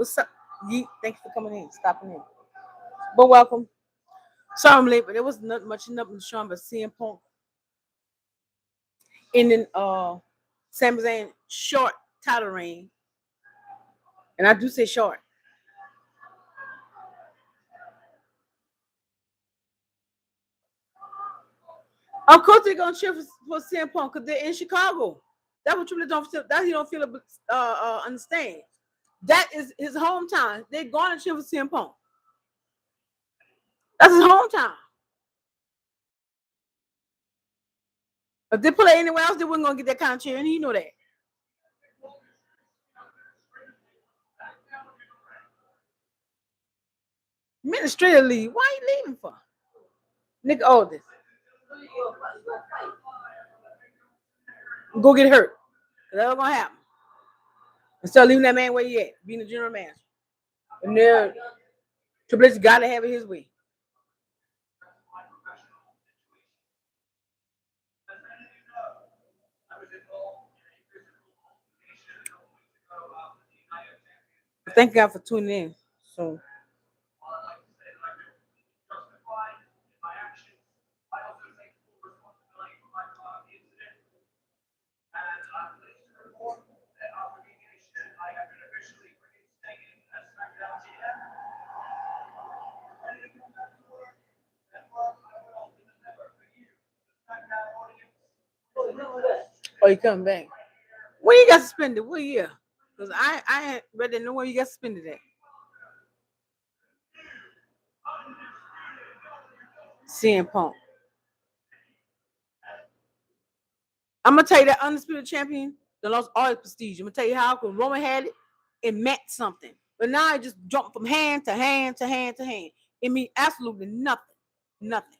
What's up? Yeet, thanks for coming in, stopping in. But welcome. Sorry I'm late, but there was not much nothing showing but CM Punk in then Sami Zayn short title reign. And I do say short. Of course they're gonna cheer for CM Punk because they're in Chicago. That's what Triple H don't feel. That he don't feel understand. That is his hometown. They're going to cheer for CM Punk. That's his hometown. If they play anywhere else, they weren't gonna get that kind of cheer, and he know that. Administrative leave. Why are you leaving for? Nick Aldis. Go get hurt. That's gonna happen. Instead of leaving that man where he at, being the general manager. And then Triple H gotta have it his way. Thank God for tuning in. So oh, you coming back. When you got suspended? What year? Because I ain't read that nowhere you got suspended at. CM Punk. I'm gonna tell you that undisputed champion that lost all his prestige. I'm gonna tell you how when Roman had it, it meant something. But now it just jumped from hand to hand to hand to hand. It means absolutely nothing. Nothing.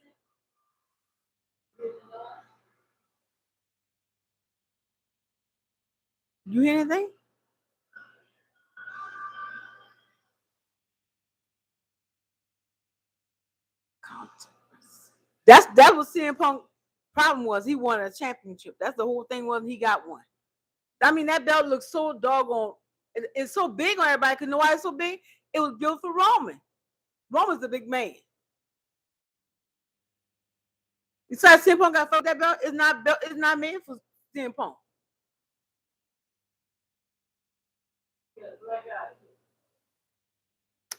You hear anything? That was CM Punk problem was he wanted a championship. That's the whole thing was he got one. I mean that belt looks so doggone. It's so big on everybody. Cause know why it's so big? It was built for Roman. Roman's the big man. Besides, CM Punk got felt that belt. It's not made for CM Punk.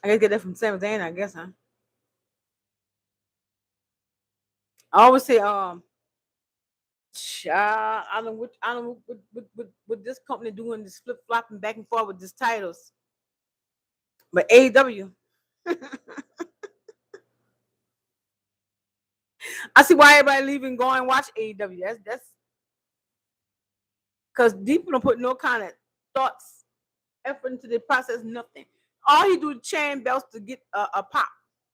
I gotta get that from Sami Zayn, I guess, huh? I always say, I don't know what this company doing this flip flopping back and forth with these titles, but AEW. I see why everybody leaving, go and watch AEW. That's because people don't put no kind of thoughts, effort into the process. Nothing. All he do is change belts to get a pop.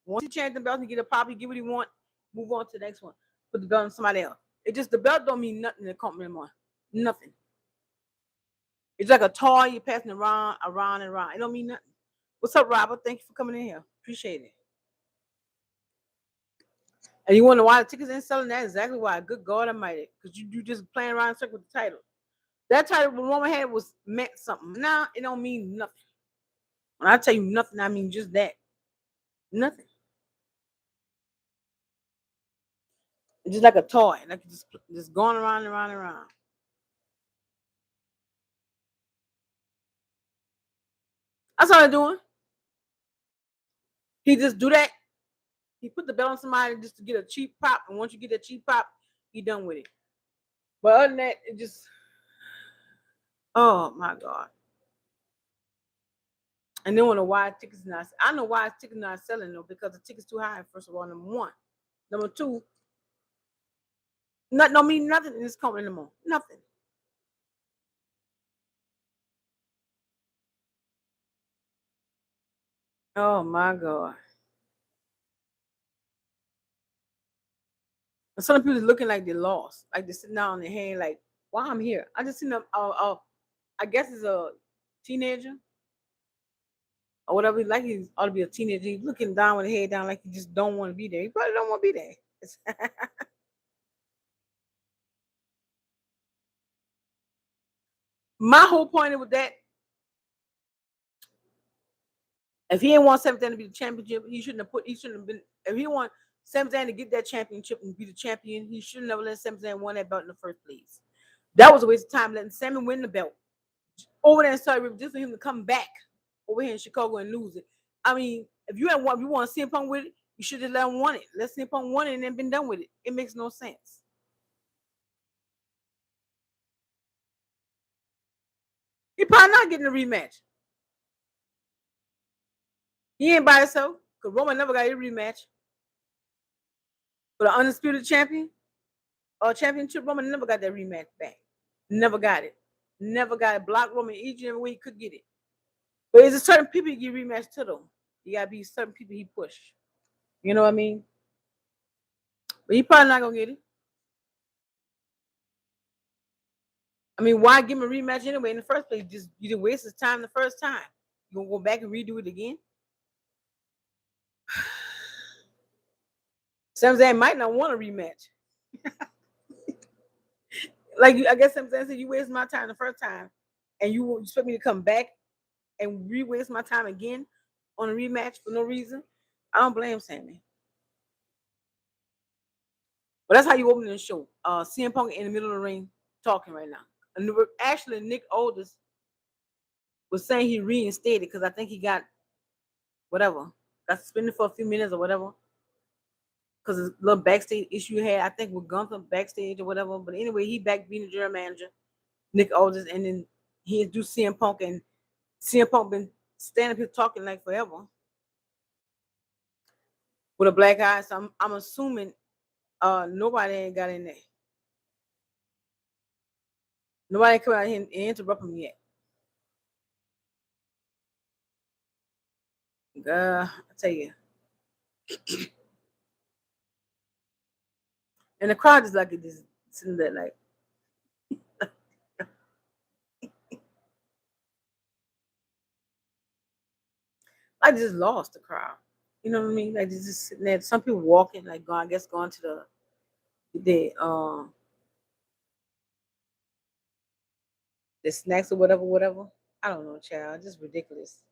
Once he change the belt and get a pop, he get what he want. Move on to the next one. Put the belt on somebody else. It just the belt don't mean nothing in the company anymore. Nothing. It's like a toy you're passing around and around. It don't mean nothing. What's up, Robert? Thank you for coming in here. Appreciate it. And you wonder why the tickets ain't selling? That's exactly why. Good God Almighty. Because you just playing around in circle with the title. That title when Roman had was meant something. Now it don't mean nothing. When I tell you nothing, I mean just that. Nothing. It's just like a toy. Like just going around and around and around. That's all they're doing. He just do that. He put the belt on somebody just to get a cheap pop. And once you get that cheap pop, he done with it. But other than that, it just, oh my God. And then wonder why tickets not. I know why tickets not selling though because the tickets too high. First of all, number one, number two, don't mean nothing in this company anymore. Nothing. Oh my God. And some people looking like they lost, like they're sitting down on their hand, like, why I'm here. I just seen them. I guess it's a teenager or whatever. Like he ought to be a teenager. He's looking down with his head down, like he just don't want to be there. He probably don't want to be there. My whole point with that, If he didn't want Sami Zayn to be the championship, he shouldn't have been. If he want Sami Zayn to get that championship and be the champion, he shouldn't have let Sami Zayn win that belt in the first place. That was a waste of time letting Sami win the belt over there in Saudi Arabia just for him to come back over here in Chicago and lose it. I mean, if you want CM Punk with it, you should have let him win it. Let CM Punk win it and then been done with it. It makes no sense. He probably not getting a rematch. He ain't by himself because Roman never got a rematch for the undisputed champion or championship. Roman never got that rematch back. Never got it. Never got it. Blocked Roman each and every way he could get it. But there's a certain people you get rematch to though. You gotta be certain people he push. You know what I mean? But he probably not gonna get it. I mean, why give him a rematch anyway in the first place? Just you didn't waste his time the first time. You gonna go back and redo it again? Sami Zayn might not want a rematch. Like I guess Sami Zayn said, you wasted my time the first time, and you expect me to come back and re-waste my time again on a rematch for no reason? I don't blame Sami. But that's how you open the show. CM Punk in the middle of the ring talking right now. And actually, Nick Aldis was saying he reinstated because I think he got got suspended for a few minutes or whatever. Because a little backstage issue he had, I think, with Gunther backstage or whatever. But anyway, he back being the general manager, Nick Aldis, and then he introduced CM Punk, and CM Punk been standing up here talking like forever with a black eye. So I'm assuming nobody ain't got in there. Nobody come out here and interrupt him yet. I tell you. And the crowd is like it just sitting there like I just lost the crowd. You know what I mean? Like just sitting there. Some people walking, like going to the snacks or whatever. I don't know, child. Just ridiculous.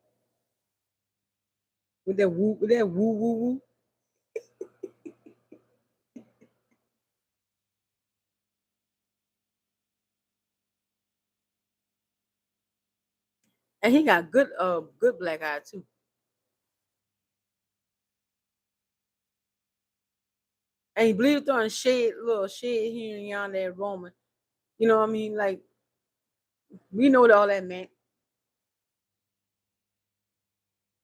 With that woo. And he got good black eye too. And he believed throwing little shade here and yonder at Roman. You know what I mean? Like we know what all that meant.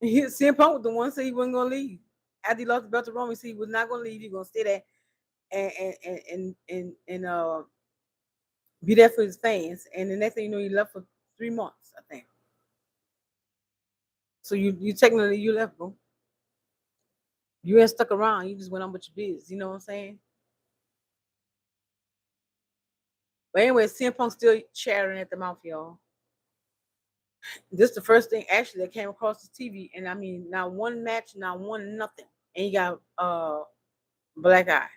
CM Punk was the one said he wasn't gonna leave. After he lost the belt to Roman, he said he was not gonna leave. He gonna stay there and be there for his fans. And the next thing you know, he left for 3 months, I think. So you technically you left, bro. You ain't stuck around. You just went on with your biz. You know what I'm saying? But anyway, CM Punk still chattering at the mouth, y'all. This is the first thing actually that came across the TV, and I mean, not one match, not one nothing, and he got black eye.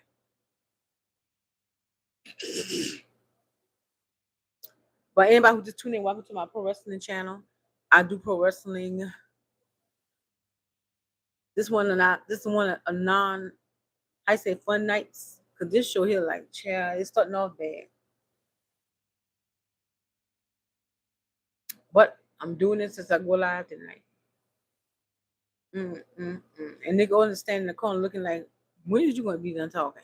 But anybody who just tuned in, welcome to my pro wrestling channel. I do pro wrestling. This one a non, I say fun nights, cause this show here like, child, it's starting off bad. But I'm doing it since I go live tonight. And they go and stand in the corner looking like, when is you gonna be done talking?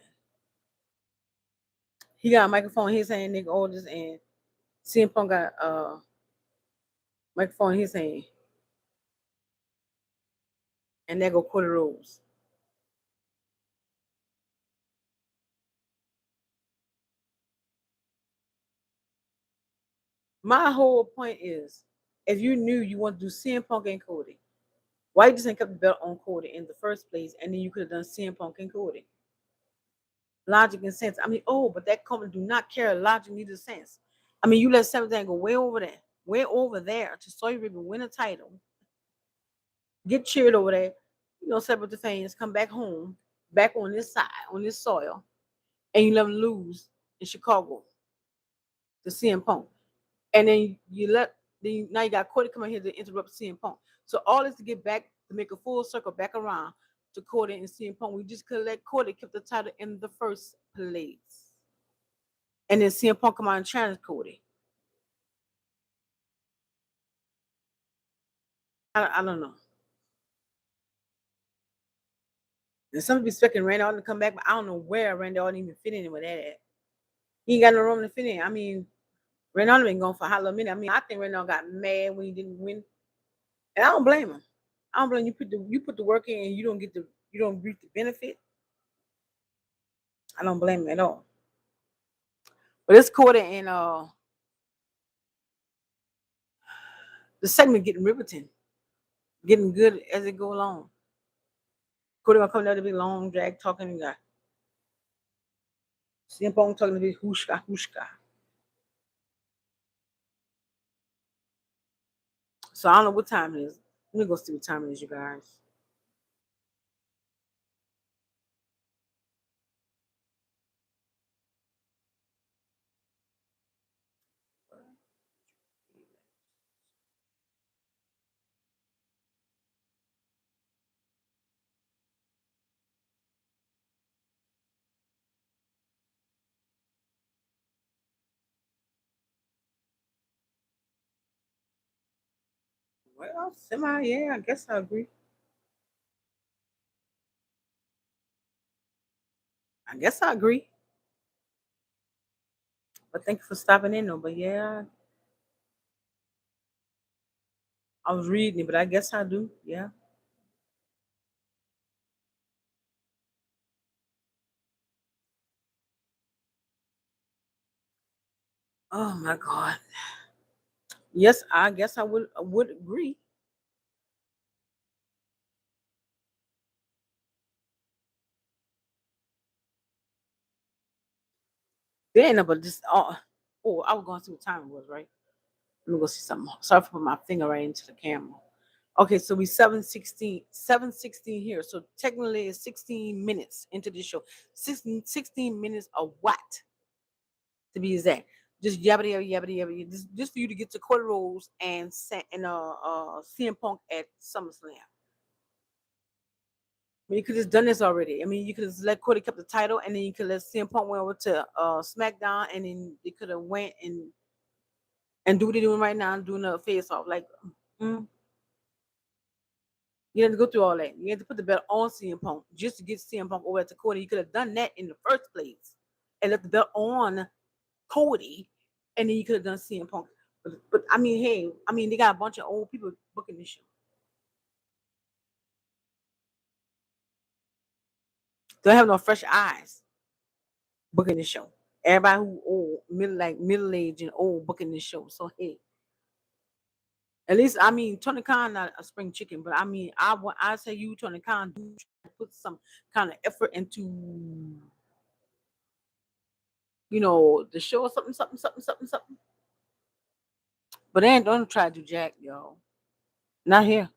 He got a microphone in his hand, Nick Aldis, and CM Punk got a microphone in his hand. And there go Cody Rhodes. My whole point is, if you knew you want to do CM Punk and Cody, why you just ain't kept the belt on Cody in the first place, and then you could have done CM Punk and Cody? Logic and sense. I mean, but that company do not care. Logic neither sense. I mean, you let Sami Zayn go way over there to Saudi Arabia, win a title, get cheered over there, separate the fans, come back home, back on this side, on this soil, and you let them lose in Chicago to CM Punk. And then now you got Cody coming here to interrupt CM Punk. So all this to get back to make a full circle back around to Cody and CM Punk. We just could let Cody keep the title in the first place, and then CM Punk come out and challenge Cody. I don't know. And some people expecting Randy Orton to come back, but I don't know where Randy Orton even fit in with that at. He ain't got no room to fit in. I mean, Randy Orton been going for a hot little minute. I mean, I think Randy Orton got mad when he didn't win, and I don't blame him. I don't blame you. Put the work in, and you don't reap the benefit. I don't blame him at all. But it's Cody and the segment getting riveting, getting good as it go along. Cody gonna come down to be long drag talking and got CM Punk talking to be whooshka whooshka. So I don't know what time it is. Let me go see what time it is, you guys. Well, semi, yeah, I guess I agree. I guess I agree. But thank you for stopping in though. But yeah, I was reading it, but I guess I do. Yeah. Oh my God. Yes, I guess I would agree. Then, but this oh, I was going to see what time it was, right? Let me go see something. Sorry for putting my finger right into the camera. Okay, so we 7:16 here. So technically it's 16 minutes into the show. 16 minutes of what to be exact. Just yabba yabba yabba yabba. Just for you to get to Cody Rhodes and CM Punk at SummerSlam. I mean, you could have done this already. I mean, you could have let Cody keep the title, and then you could let CM Punk went over to Smackdown, and then they could have went and do what they're doing right now, doing a face off. Like, mm, you had to go through all that. You had to put the belt on CM Punk just to get CM Punk over to Cody. You could have done that in the first place and left the belt on Cody, and then you could have done CM Punk. But I mean, hey, I mean, they got a bunch of old people booking this show. They don't have no fresh eyes booking this show. Everybody who old, middle age and old booking this show. So hey, at least I mean Tony Khan not a spring chicken, but I mean I say you Tony Khan do try to put some kind of effort into the show or something, something, something, something, something. But they ain't don't try to do jack, y'all. Not here.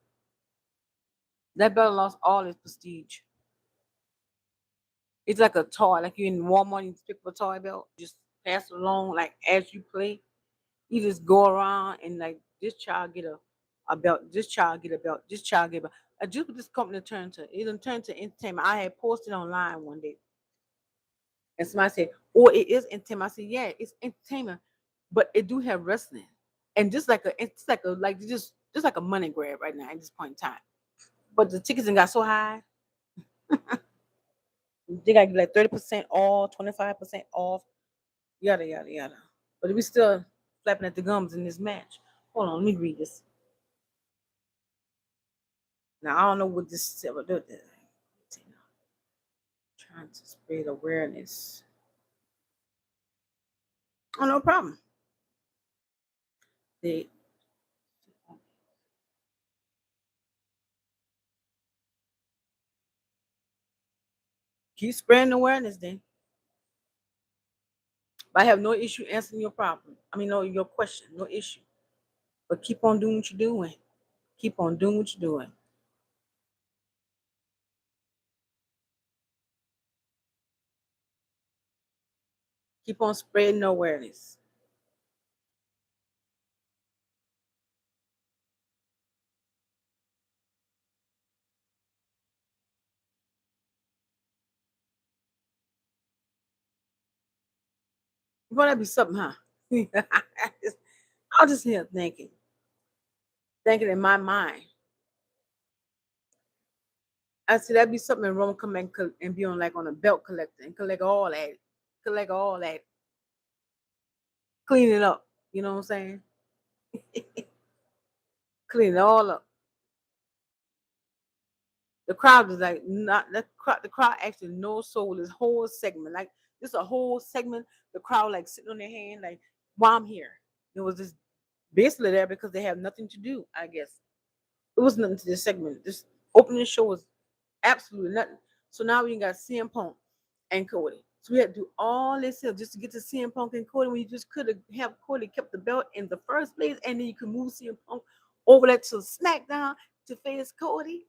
That belt lost all its prestige. It's like a toy, like you in Walmart, you pick up a toy belt, just pass it along like as you play. You just go around and like this child get a belt, this child get a belt, this child get a belt. Just what this company turned to. It done turned to entertainment. I had posted online one day, and somebody said, "Oh, it is entertainment." I said, "Yeah, it's entertainment, but it do have wrestling, and just like a money grab right now at this point in time." But the tickets got so high, they got like 30% off, 25% off, yada yada yada. But we still flapping at the gums in this match. Hold on, let me read this. Now I don't know what this is. Trying to spread awareness. Oh, no problem. They keep spreading awareness then. But I have no issue answering your problem. I mean, no, your question, no issue. But keep on doing what you're doing. Keep on doing what you're doing. Keep on spreading awareness. Well, that'd be something, huh? I was just here thinking in my mind. I said that'd be something Roman come back and be on like on a belt collector and collect all that, clean it up. You know what I'm saying? Clean it all up. The crowd is like not the crowd actually no soul this whole segment. Like this a whole segment, the crowd like sitting on their hand, like, why I'm here. It was just basically there because they have nothing to do, I guess. It was nothing to this segment. This opening show was absolutely nothing. So now we got CM Punk and Cody. So we had to do all this here just to get to CM Punk and Cody when you just could have Cody kept the belt in the first place and then you could move CM Punk over there to SmackDown to face Cody.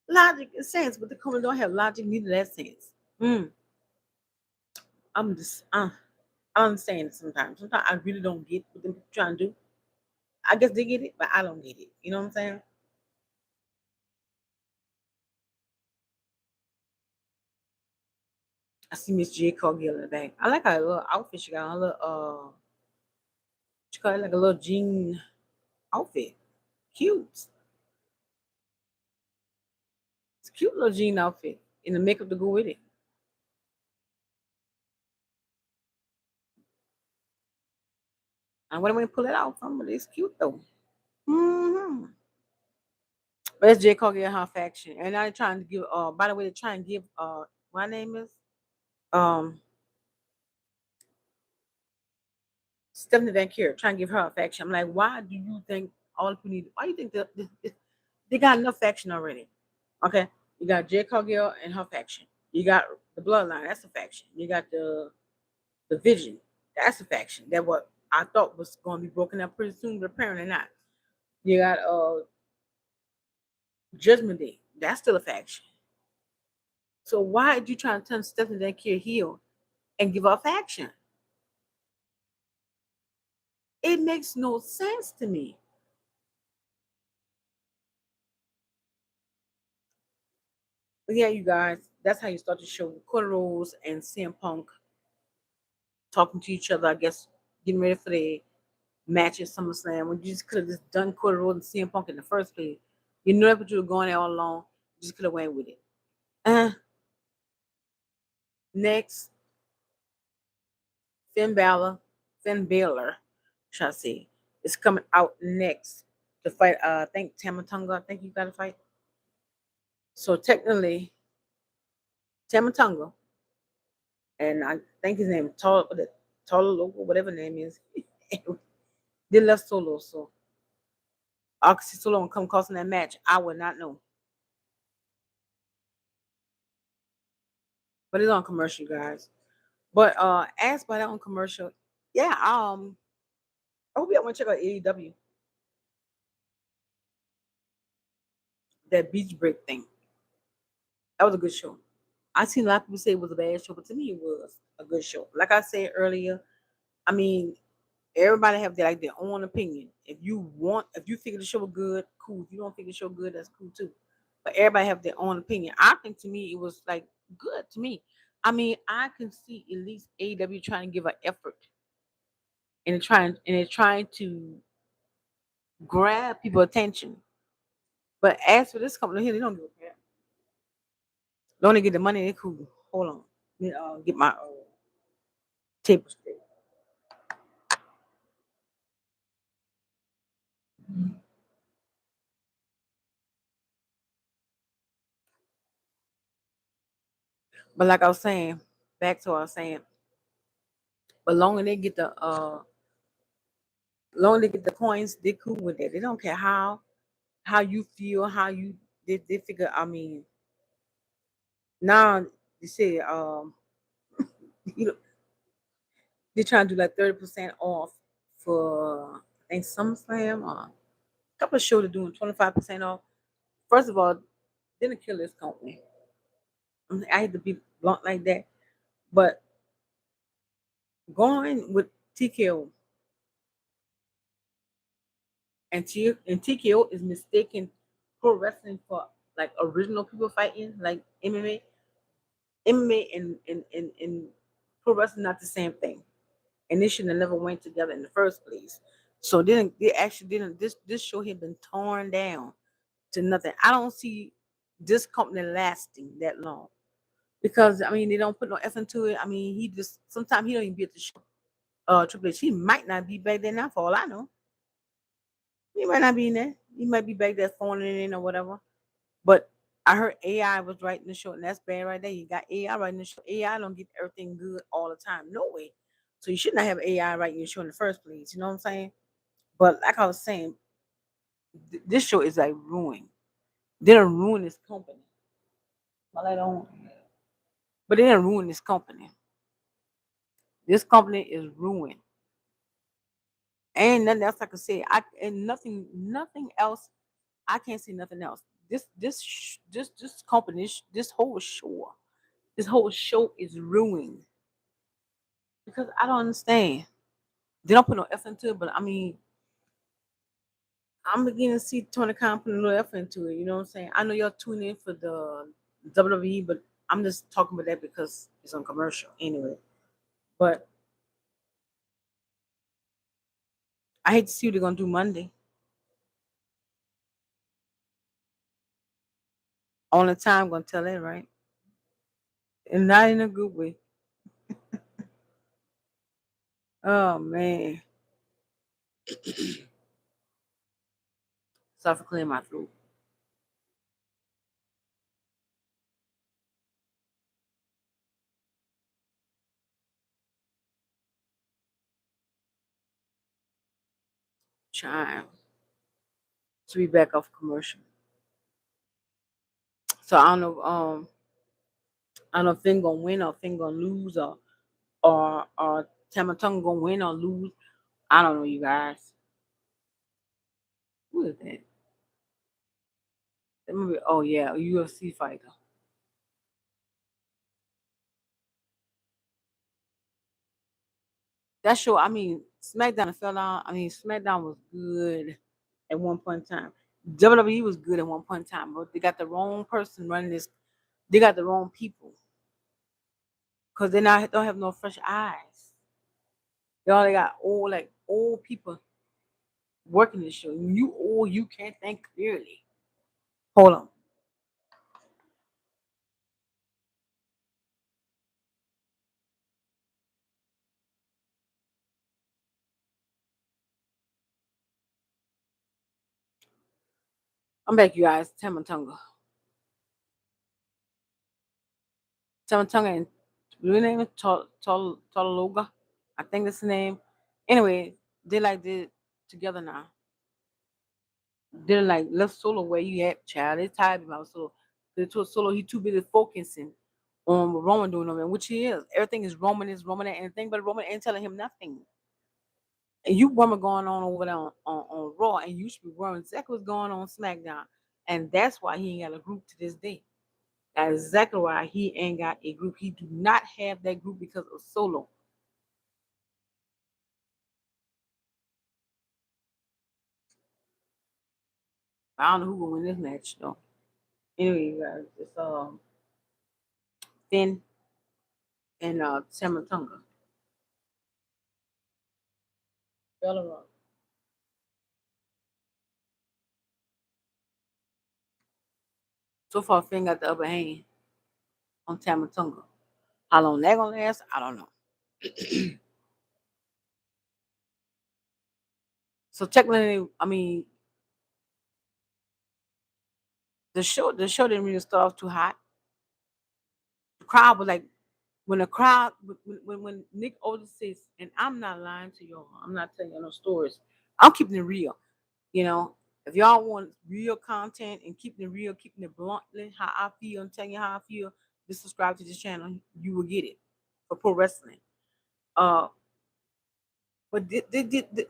Logic and sense, but the Cody don't have logic, neither that sense. Mm, I'm just, I understand it sometimes. Sometimes I really don't get what they're trying to do. I guess they get it, but I don't get it. You know what I'm saying? I see Miss J. Cargill in the back. I like her little outfit she got. Her little she got like a little jean outfit. Cute. It's a cute little jean outfit. And the makeup to go with it. I wouldn't want to pull it out from, but it's cute though. Mm-hmm. But that's J. Cargill and her faction. And I'm trying to give by the way, they're trying to give my name is um Stephanie Van Kier, trying to give her a faction. I'm like, why do you think all people need why do you think that they got enough faction already? Okay. You got J. Cargill and her faction. You got the bloodline, that's a faction. You got the vision, that's a faction. That what I thought was gonna be broken up pretty soon, but apparently not. You got Judgment Day, that's still a faction. So why are you trying to turn Stephanie Van Kier heel and give her a faction? It makes no sense to me. But yeah, you guys, that's how you start to show Cody Rhodes and CM Punk talking to each other, I guess, getting ready for the match at SummerSlam when you just could have just done Cody Rhodes and CM Punk in the first place. You know that's what you were going there all along. You just could have went with it. Uh, Next, Finn Balor, Finn Balor, shall I say, is coming out next to fight. I think Tamatonga. I think you got to fight. So technically, Tamatonga, and I think his name Tolo Loco, whatever the name is, they left Solo. So Oxy Solo and come across in that match, I would not know. But it's on commercial, guys. But as by that on commercial, yeah, I hope y'all want to check out AEW. That beach break thing. That was a good show. I seen a lot of people say it was a bad show, but to me it was a good show. Like I said earlier, I mean, everybody have their own opinion. If you figure the show was good, cool. If you don't think the show good, that's cool too. But everybody have their own opinion. I think to me it was like good to me. I mean, I can see at least AEW trying to give an effort and they're trying to grab people attention. But as for this company here, they don't give a crap. They only get the money. They cool. Hold on, let me get my tape straight. But like I was saying, back to what I was saying. But long they get the coins, they cool with it. They don't care how you feel, how you they figure. I mean, now they say you know they're trying to do like 30% off for I think SummerSlam or a couple of shows are doing 25% off. First of all, didn't kill this company. I hate to be blunt like that, but going with TKO and TKO is mistaken pro wrestling for like original people fighting like MMA. MMA and pro wrestling not the same thing. and they should have never went together in the first place. So then they actually didn't. This show had been torn down to nothing. I don't see this company lasting that long because I mean they don't put no effort into it. I mean he just sometimes he don't even be at the show. Triple H, he might not be back there now for all I know. He might not be in there. He might be back there phoning it in or whatever. But I heard AI was writing the show, and that's bad right there. You got AI writing the show. AI don't get everything good all the time. No way. So you should not have AI writing your show in the first place. You know what I'm saying? But like I was saying, this show is like ruined. They don't ruin this company. Well, I don't. But they didn't ruin this company. This company is ruined. Ain't nothing else I can say. Nothing else. I can't see nothing else. This company, this whole show is ruined because I don't understand. They don't put no effort into it, but I mean, I'm beginning to see Tony Khan putting a little effort into it. You know what I'm saying? I know y'all tune in for the WWE, but I'm just talking about that because it's on commercial anyway. But I hate to see what they're gonna do Monday. Only time gonna tell that, right? And not in a good way. Oh man. Sorry for clearing my throat. Trying to be back off commercial. So I don't know if Finn gonna win or Finn gonna lose or Tamatonga gonna win or lose. I don't know, you guys. Who is that? That movie, oh yeah, a UFC fighter. That show, I mean, SmackDown fell down. I mean, SmackDown was good at one point in time. WWE was good at one point in time, but they got the wrong person running this. They got the wrong people because they not don't have no fresh eyes. They only got old people working this show. And you old, you can't think clearly. Hold on, I'm back, you guys. Tamatonga and real name is Tologa. I think that's the name. Anyway, they like did together now. They're like left Solo where you at, child. They tired about Solo. They told Solo he too busy focusing on what Roman doing over there, which he is. Everything is Roman and anything but Roman ain't telling him nothing. And you woman going on over there on Raw and you should be worrying exactly what's going on SmackDown. And that's why he ain't got a group to this day. That's exactly why he ain't got a group. He do not have that group because of Solo. I don't know who will win this match though. Anyway, you guys, it's Finn and Samatunga. Bella. So far, Finn got the upper hand on Tamatunga. How long that gonna last? I don't know. So technically, I mean, the show didn't really start off too hot. The crowd was like, when the crowd, when Nick Otis says, and I'm not lying to y'all, I'm not telling you no stories. I'm keeping it real. You know, if y'all want real content and keeping it real, keeping it bluntly, how I feel and telling you how I feel, just subscribe to this channel. You will get it for pro wrestling. Uh, but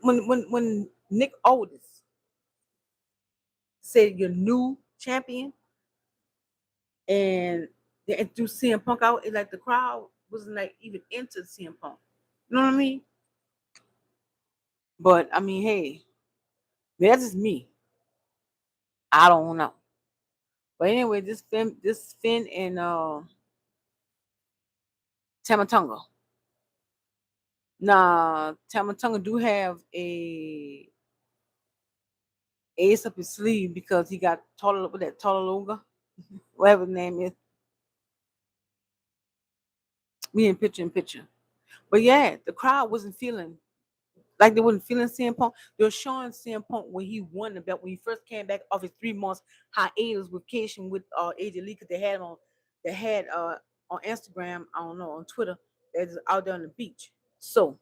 when Nick Otis said your new champion and they introduced CM Punk out, it like the crowd wasn't like even into CM Punk. You know what I mean? But I mean, hey, that's just me. I don't know. But anyway, this Finn and Tamatonga. Nah, Tamatonga do have a ace up his sleeve because he got taller with that Talaloga, whatever his name is. We in picture. But yeah, the crowd wasn't feeling like they wasn't feeling CM Punk. They were showing CM Punk when he won the belt, when he first came back off his 3 months hiatus vacation with AJ Lee, because they had on Instagram, I don't know, on Twitter, that's out there on the beach. So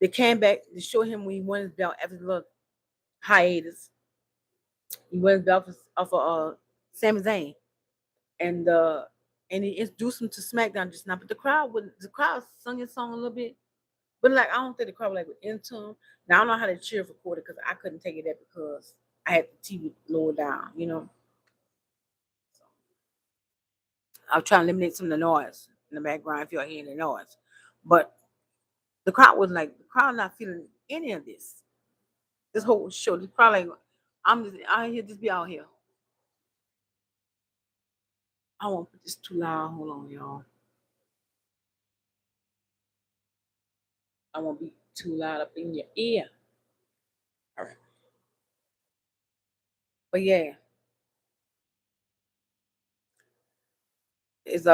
they came back to show him when he won his belt after the little hiatus. He won his belt off of Sami Zayn, and and he introduced him to SmackDown just now. But the crowd sung his song a little bit, but like I don't think the crowd was like into him. Now I don't know how to cheer for Quarter because I couldn't take it that because I had the TV lower down. So I was trying to eliminate some of the noise in the background if you're hearing the noise, but the crowd not feeling any of this. This whole show, the crowd like I'm just out here, just be out here. I won't put this too loud. Hold on, y'all. I won't be too loud up in your ear. All right, but yeah, it's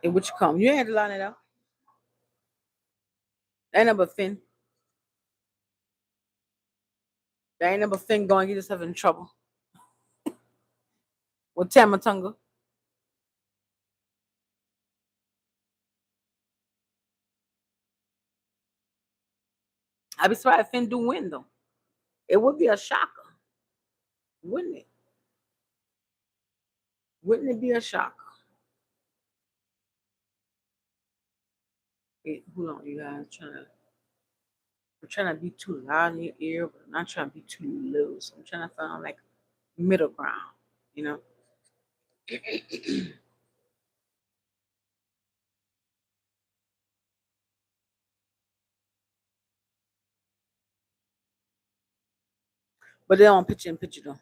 in which come. You had to line it up. That number Finn. That ain't number Finn going to get yourself in trouble with Tamatunga. I'd be surprised if Finn do win though. It would be a shocker, wouldn't it? Wouldn't it be a shocker? Wait, hold on, you guys. I'm trying to be too loud in your ear, but I'm not trying to be too low. So I'm trying to find like middle ground, you know. But they don't picture in picture though.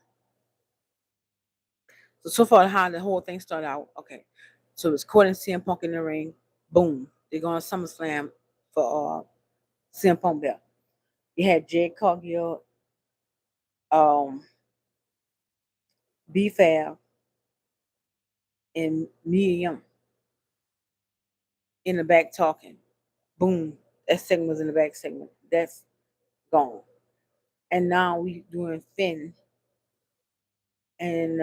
So far, how the whole thing started out. Okay, so it's Cody and CM Punk in the ring. Boom, they go on SummerSlam for CM Punk belt. You had Jade Cargill, um, B Fab, and Mia Young in the back talking. Boom, that segment was in the back segment. That's gone. And now we doing Finn and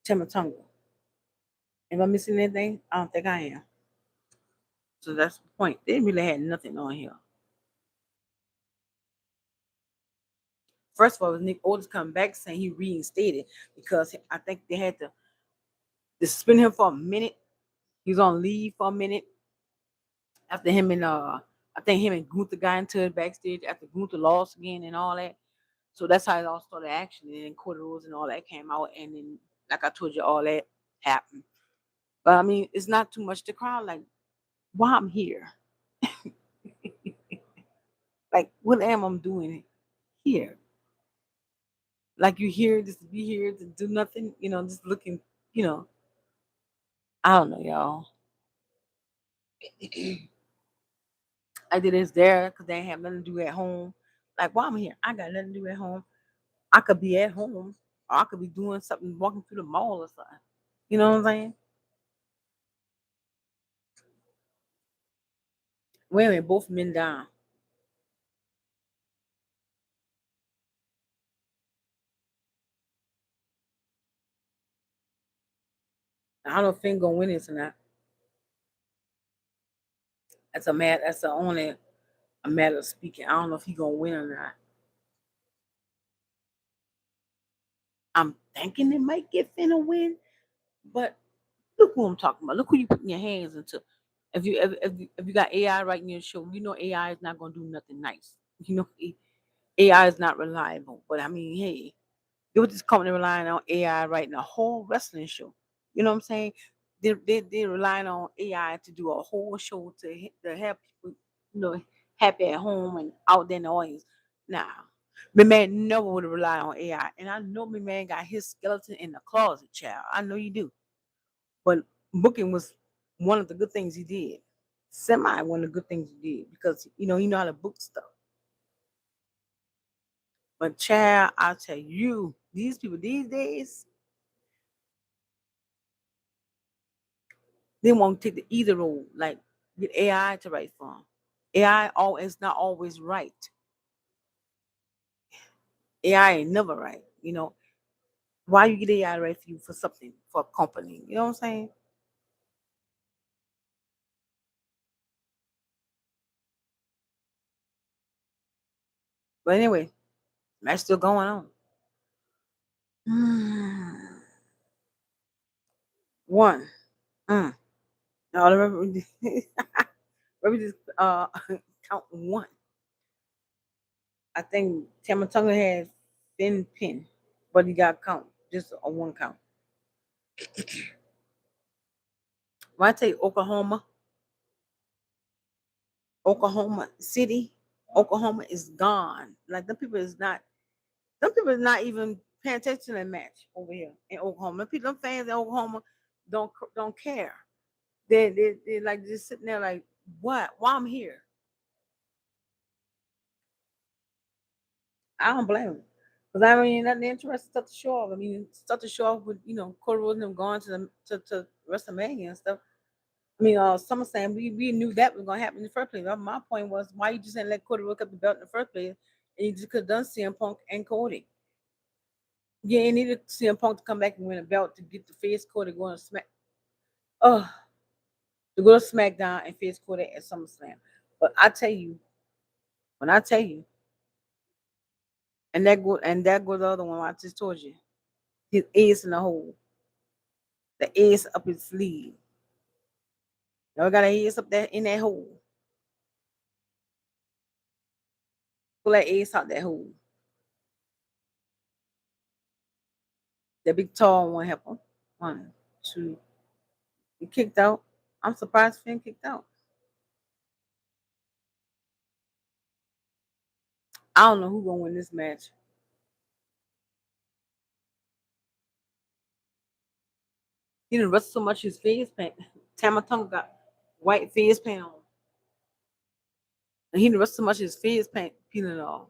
Tamatonga. Am I missing anything? I don't think I am. So that's the point. They really had nothing on here. First of all, was Nick Otis coming back saying he reinstated because I think they had to suspend him for a minute. He was on leave for a minute after him and I think him and Gunther got into it backstage after Gunther lost again and all that. So that's how it all started action. And then Cody Rhodes and all that came out, and then like I told you, all that happened. But I mean, it's not too much to crowd. Like, why I'm here? Like, what am I doing here? Like, you here just to be here to do nothing, just looking, you know. I don't know, y'all. I did this there because they ain't have nothing to do at home. Like, why I'm here? I got nothing to do at home. I could be at home, or I could be doing something, walking through the mall or something. You know what I'm saying? Wait a minute, both men down. I don't know if Finn gonna win this or not. That's only a matter of speaking. I don't know if he gonna win or not. I'm thinking it might get Finn a win, but look who I'm talking about. Look who you putting your hands into. If you got AI writing your show, AI is not gonna do nothing nice. AI is not reliable. But I mean, hey, there was this company relying on AI writing a whole wrestling show. You know what I'm saying? They're relying on AI to do a whole show to have people, happy at home and out there in the audience. Nah, my man never would have relied on AI. And I know my man got his skeleton in the closet, child. I know you do. But booking was one of the good things he did. Semi one of the good things he did because he know how to book stuff. But child, I'll tell you, these people these days, they won't take the either role, like get AI to write for them. AI is not always right. AI ain't never right. Why you get AI to write for you for something for a company? You know what I'm saying? But anyway, that's still going on. One. Mm. No, remember, let me just count one. I think Tamatonga had Finn Pin, but he got count just a one count. When I take Oklahoma City, Oklahoma is gone. Like them people is not even paying attention to that match over here in Oklahoma. Them fans in Oklahoma don't care. They like just sitting there like, what? Why I'm here? I don't blame them. Because I mean, nothing interesting stuff to show off. I mean, stuff to show off with, Cody Rhodes and them going to WrestleMania and stuff. I mean, SummerSlam, we knew that was gonna happen in the first place. My point was, why you just didn't let Cody look up the belt in the first place, and you just could have done CM Punk and Cody. Yeah, you needed CM Punk to come back and win a belt to get the face Cody going to to go to SmackDown and face Cody at SummerSlam. But I tell you, when I tell you, and that go the other one I just told you, his ace in the hole, the ace up his sleeve. Y'all got an ace up there in that hole. Pull that ace out that hole. That big tall one help him. One, two. He kicked out. I'm surprised Finn kicked out. I don't know who gonna win this match. He didn't rust so much his face paint. Tamatonga got white face paint on. And he didn't rust so much his face paint peeling off.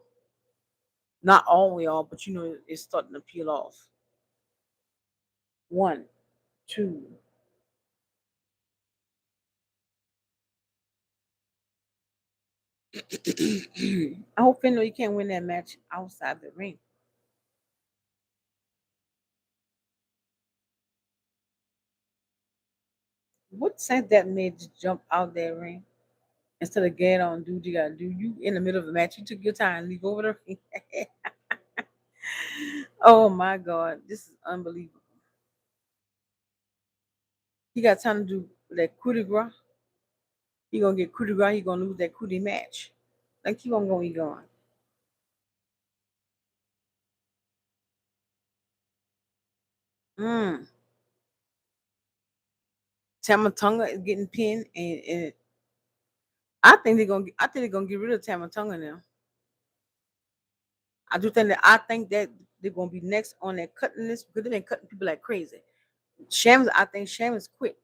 Not all the way off, but it's starting to peel off. One, two. I hope Finn know you can't win that match outside the ring. What sense that made to jump out that ring instead of getting on do what you gotta do? You in the middle of the match, you took your time, leave over the ring. Oh my god, this is unbelievable. He got time to do that coup de grace. He gonna get coup de grace. He gonna lose that coup de match. Like keep on going, going. Mm. Tamatonga is getting pinned, and I think they're gonna get rid of Tamatonga now. I think that they're gonna be next on that cutting list because they've been cutting people like crazy. I think Sheamus quit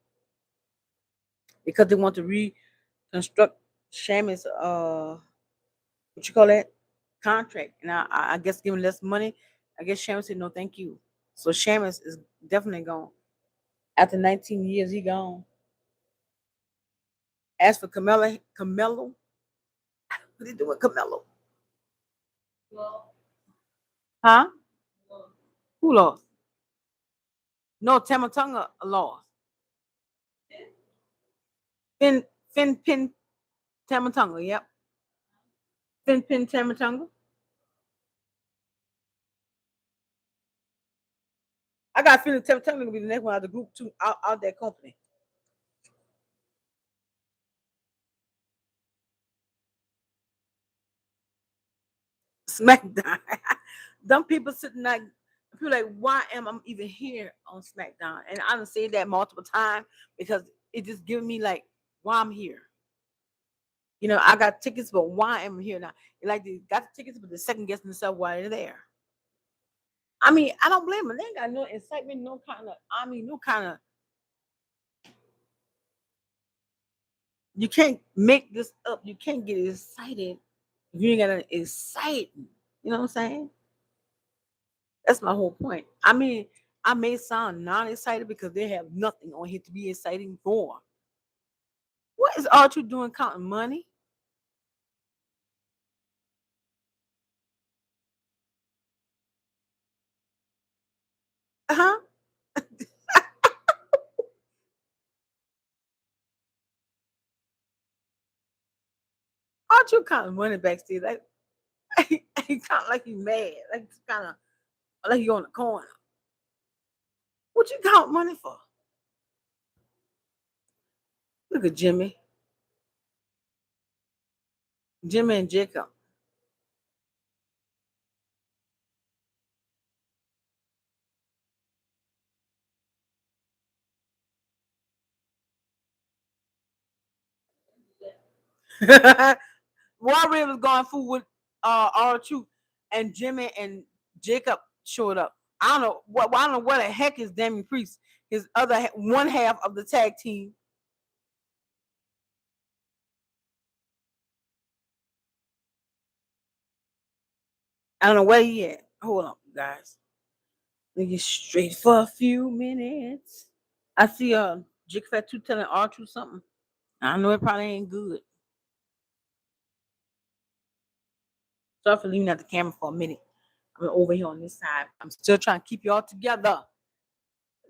because they want to reconstruct Sheamus what you call that contract, and I guess giving less money. I guess Sheamus said no, thank you. So Sheamus is definitely gone. After 19 years, he gone. As for Camelo, what did he do with Camelo? Huh? Who lost? No, Tamatonga lost. Finn Pin Tamatonga. Yep. Finn Pin Tamatonga. I got a feeling Tamatonga gonna be the next one out of the group too, out that company. SmackDown. Them people sitting like people like, why am I even here on SmackDown? And I done said that multiple times because it just giving me like why I'm here. I got tickets, but why am I here now? Like they got the tickets, but the second guessing themselves why they're there. I mean, I don't blame them. They ain't got no excitement, no kind of. I mean, no kind of You can't make this up. You can't get excited if you ain't got to excite. You know what I'm saying? That's my whole point. I mean, I may sound non-excited because they have nothing on here to be exciting for. What is Archer doing counting money? Uh-huh. Archer counting money backstage. Like he count like he mad. Like it's kind of like he on the corner. What you count money for? Look at Jimmy. Jimmy and Jacob. Warrior was going food with R2 and Jimmy and Jacob showed up. I don't know what the heck is Damien Priest, his one half of the tag team. I don't know where he at. Hold on, guys. Let me get straight for a few minutes. I see Jake Fat 2 telling R2 something. I know it probably ain't good. Sorry for leaving out the camera for a minute. I'm over here on this side. I'm still trying to keep y'all together.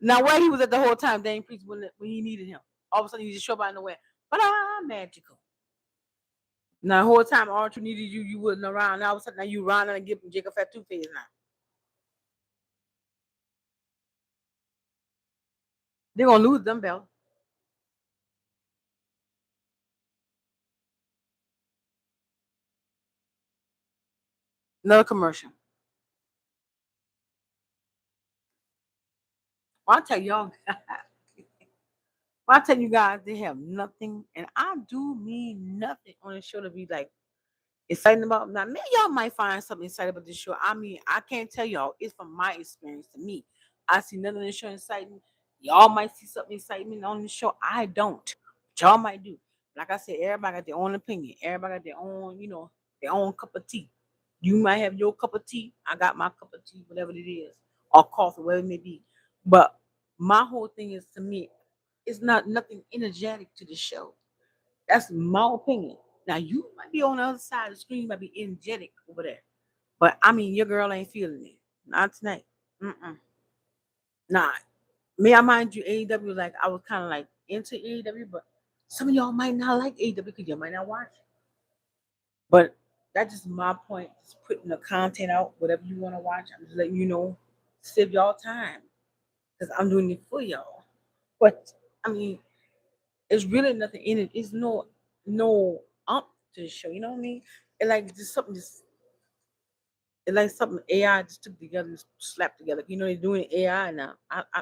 Now, where he was at the whole time, Dane Priest, when he needed him. All of a sudden, he just showed up out of nowhere. But magical. Now, the whole time, R2 needed you, you wasn't around. Now, all of a sudden, now you running and giving Jacob Fat Two Face now. They're going to lose them belts. Another commercial. Well, I tell y'all, I tell you guys, they have nothing, and I do mean nothing on the show to be like exciting about. Now, maybe y'all might find something exciting about this show. I mean, I can't tell y'all. It's from my experience to me. I see nothing in the show exciting. Y'all might see something exciting on the show. I don't. But y'all might do. Like I said, everybody got their own opinion. Everybody got their own, their own cup of tea. You might have your cup of tea. I got my cup of tea, whatever it is, or coffee, whatever it may be. But my whole thing is to me, it's not nothing energetic to the show. That's my opinion. Now you might be on the other side of the screen, you might be energetic over there. But I mean, your girl ain't feeling it. Not tonight. Mm-mm. Nah. Me, I mind you, AEW, like I was kind of like into AEW, but some of y'all might not like AEW because you might not watch it. But that's just my point. Just putting the content out, whatever you want to watch. I'm just letting you know, save y'all time because I'm doing it for y'all. But I mean, it's really nothing in it. It's no to the show. You know what I mean? It like just something just it's like something AI just took together, and slapped together. You know they're doing AI now. I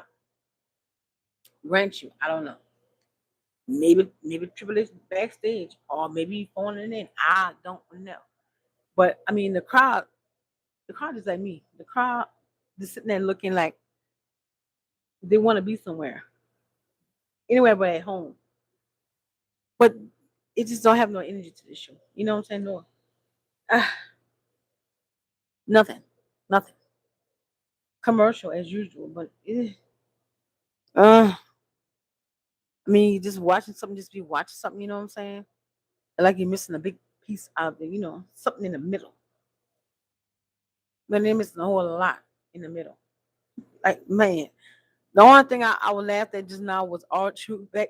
grant you, I don't know. Maybe Triple H backstage or maybe phoning in. I don't know. But I mean the crowd is like me. The crowd just sitting there looking like they want to be somewhere. Anywhere but at home. But it just don't have no energy to the show. You know what I'm saying? No. Ah, nothing. Nothing. Commercial as usual, but uh, I mean, just watching something, just be watching something. You know what I'm saying? Like you're missing a big piece out of something in the middle. But they're missing a whole lot in the middle. Like man, the only thing I would laugh at just now was all true back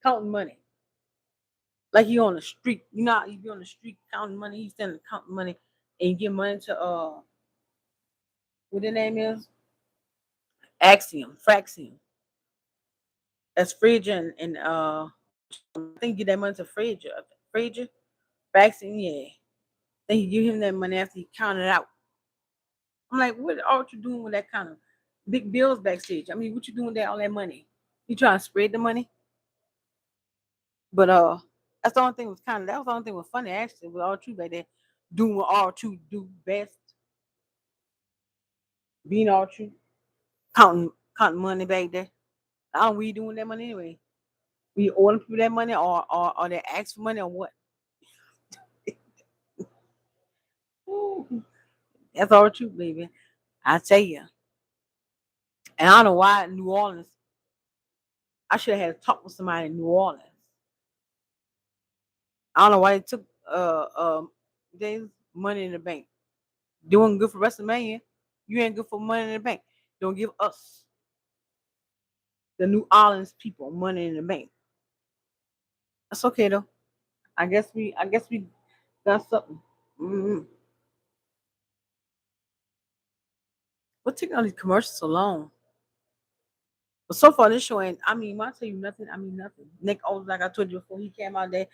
counting money. Like you on the street, you be on the street counting money. He's standing counting money, and you give money to what their name is, Axiom, Fraxium. That's Phrygia and I think you get that money to Phrygia, Fraxium, yeah. Then you give him that money after he counted out. I'm like, what are you doing with that kind of big bills backstage? I mean, what you doing with all that money? You trying to spread the money? But that's the only thing that was the only thing was funny actually with all true back there doing what all true do best, being all true, counting money back there. I don't we doing that money anyway. We owe them people that money, or they ask for money, or what? Ooh, that's all the truth, baby. I tell you. And I don't know why New Orleans. I should have had a talk with somebody in New Orleans. I don't know why they took their money in the bank. Doing good for WrestleMania. You ain't good for money in the bank. Don't give us the New Orleans people money in the bank. That's okay though. I guess we got something. Mm-hmm. We're taking all these commercials so long. But so far, this show ain't. I mean, when I tell you nothing, I mean nothing. Nick Old, like I told you before, he came out there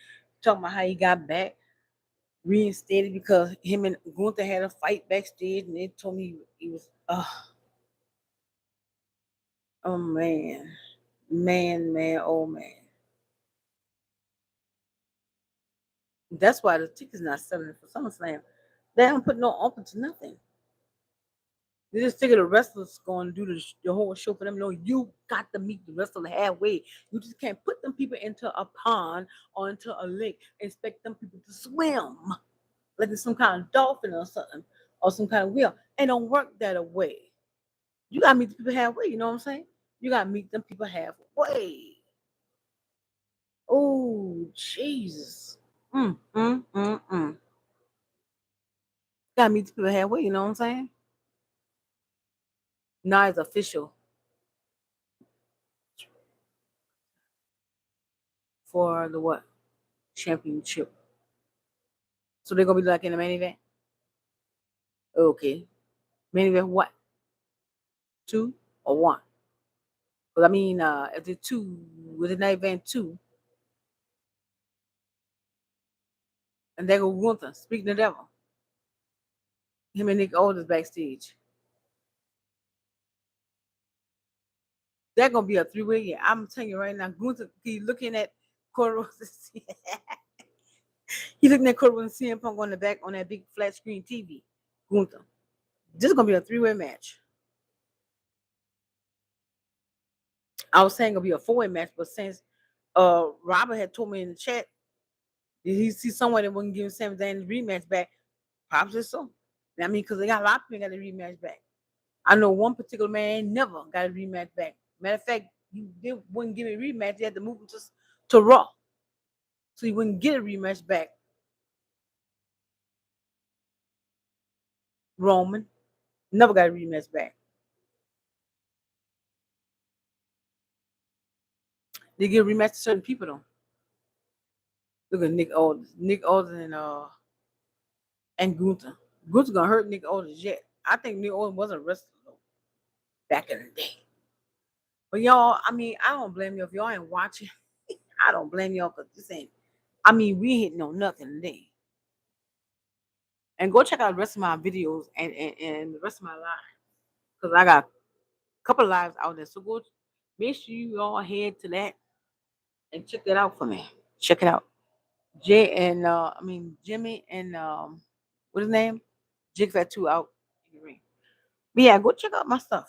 talking about how he got back, reinstated because him and Gunther had a fight backstage, and they told me he was. Oh man, man, oh man. That's why the tickets not selling for SummerSlam. They haven't put no open to nothing. They just figure the wrestlers going to do the whole show for them. No, you got to meet the wrestler halfway. You just can't put them people into a pond or into a lake and expect them people to swim like it's some kind of dolphin or something or some kind of wheel. It don't work that way. You got to meet the people halfway. You know what I'm saying? You got to meet them people halfway. Oh, Jesus. Mm. Got to meet the people halfway. You know what I'm saying? Now it's official for the what? Championship. So they're gonna be like in the main event. Okay, main event what? Two or one? Because I mean, if it's two, with an event two, and they go Gunther, speaking the devil, him and Nick Aldis backstage. They're gonna be a three-way. Yeah, I'm telling you right now, Gunther. He looking at Cordova. He looking at Cordova and CM Punk on the back on that big flat screen TV. Gunther. This is gonna be a three-way match. I was saying it'll be a four-way match, but since Robert had told me in the chat, did he see someone that wouldn't give Sami Zayn the rematch back? Probably so. I mean, because they got a lot of people got a rematch back. I know one particular man never got a rematch back. Matter of fact, they wouldn't give a rematch. They had to move him to Raw. So he wouldn't get a rematch back. Roman never got a rematch back. They give a rematch to certain people though. Look at Nick Aldis. Nick Aldis and Gunther. Gunther gonna hurt Nick Aldis yet. I think Nick Aldis was a wrestler though, back in the day. But y'all, I mean, I don't blame you if y'all ain't watching. I don't blame y'all because this ain't. I mean, we hitting on nothing today. And go check out the rest of my videos and the rest of my lives because I got a couple of lives out there. So go make sure you all head to that and check that out for me. Check it out. Jimmy and what's his name? Jig Fat 2 out in the ring. But yeah, go check out my stuff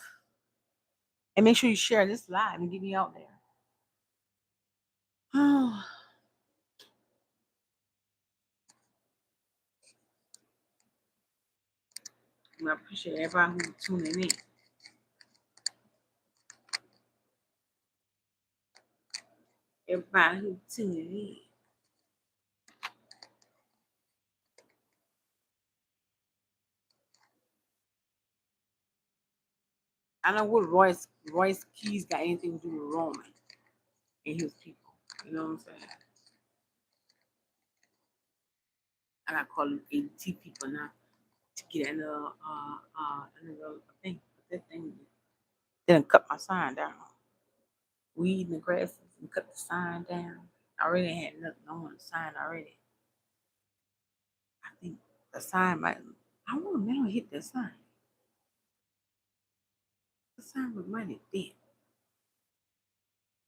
and make sure you share this live and get me out there. I appreciate everybody who's tuning in. Everybody who's tuning in. I know what Royce Keys got anything to do with Roman and his people. You know what I'm saying? I gotta call them AT people now to get another thing. That thing didn't cut my sign down. Weed in the grasses and cut the sign down. I already had nothing on the sign already. I think the sign might. I want to now hit that sign. The sign was mighty thin.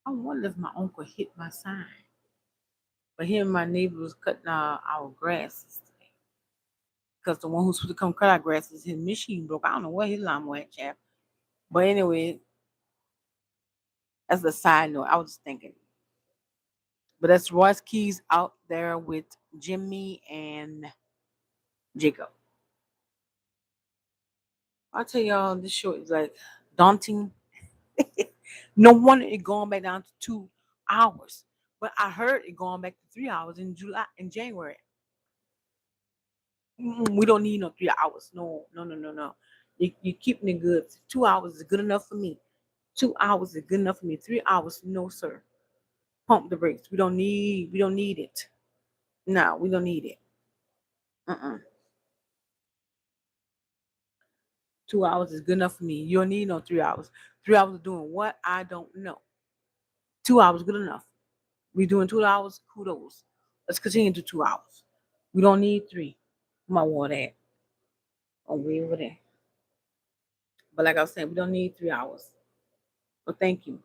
I wonder if my uncle hit my sign. But him and my neighbor was cutting our grasses today. Because the one who's supposed to come cut our grasses, his machine broke. I don't know where his lawnmower at, chap. But anyway, that's a side note. I was just thinking. But that's Royce Keys out there with Jimmy and Jacob. I tell y'all, this show is like daunting. No wonder it going back down to 2 hours. But I heard it going back to 3 hours in January. We don't need no 3 hours. No, no, no, no, no. You keeping it good. 2 hours is good enough for me. 2 hours is good enough for me. 3 hours, no, sir. Pump the brakes. We don't need it. No, we don't need it. Uh-uh. 2 hours is good enough for me. You don't need no 3 hours. 3 hours of doing what? I don't know. 2 hours good enough. We doing 2 hours, kudos. Let's continue to 2 hours. We don't need three. My water at. Oh, way over there. But like I was saying, we don't need 3 hours. Well, thank you.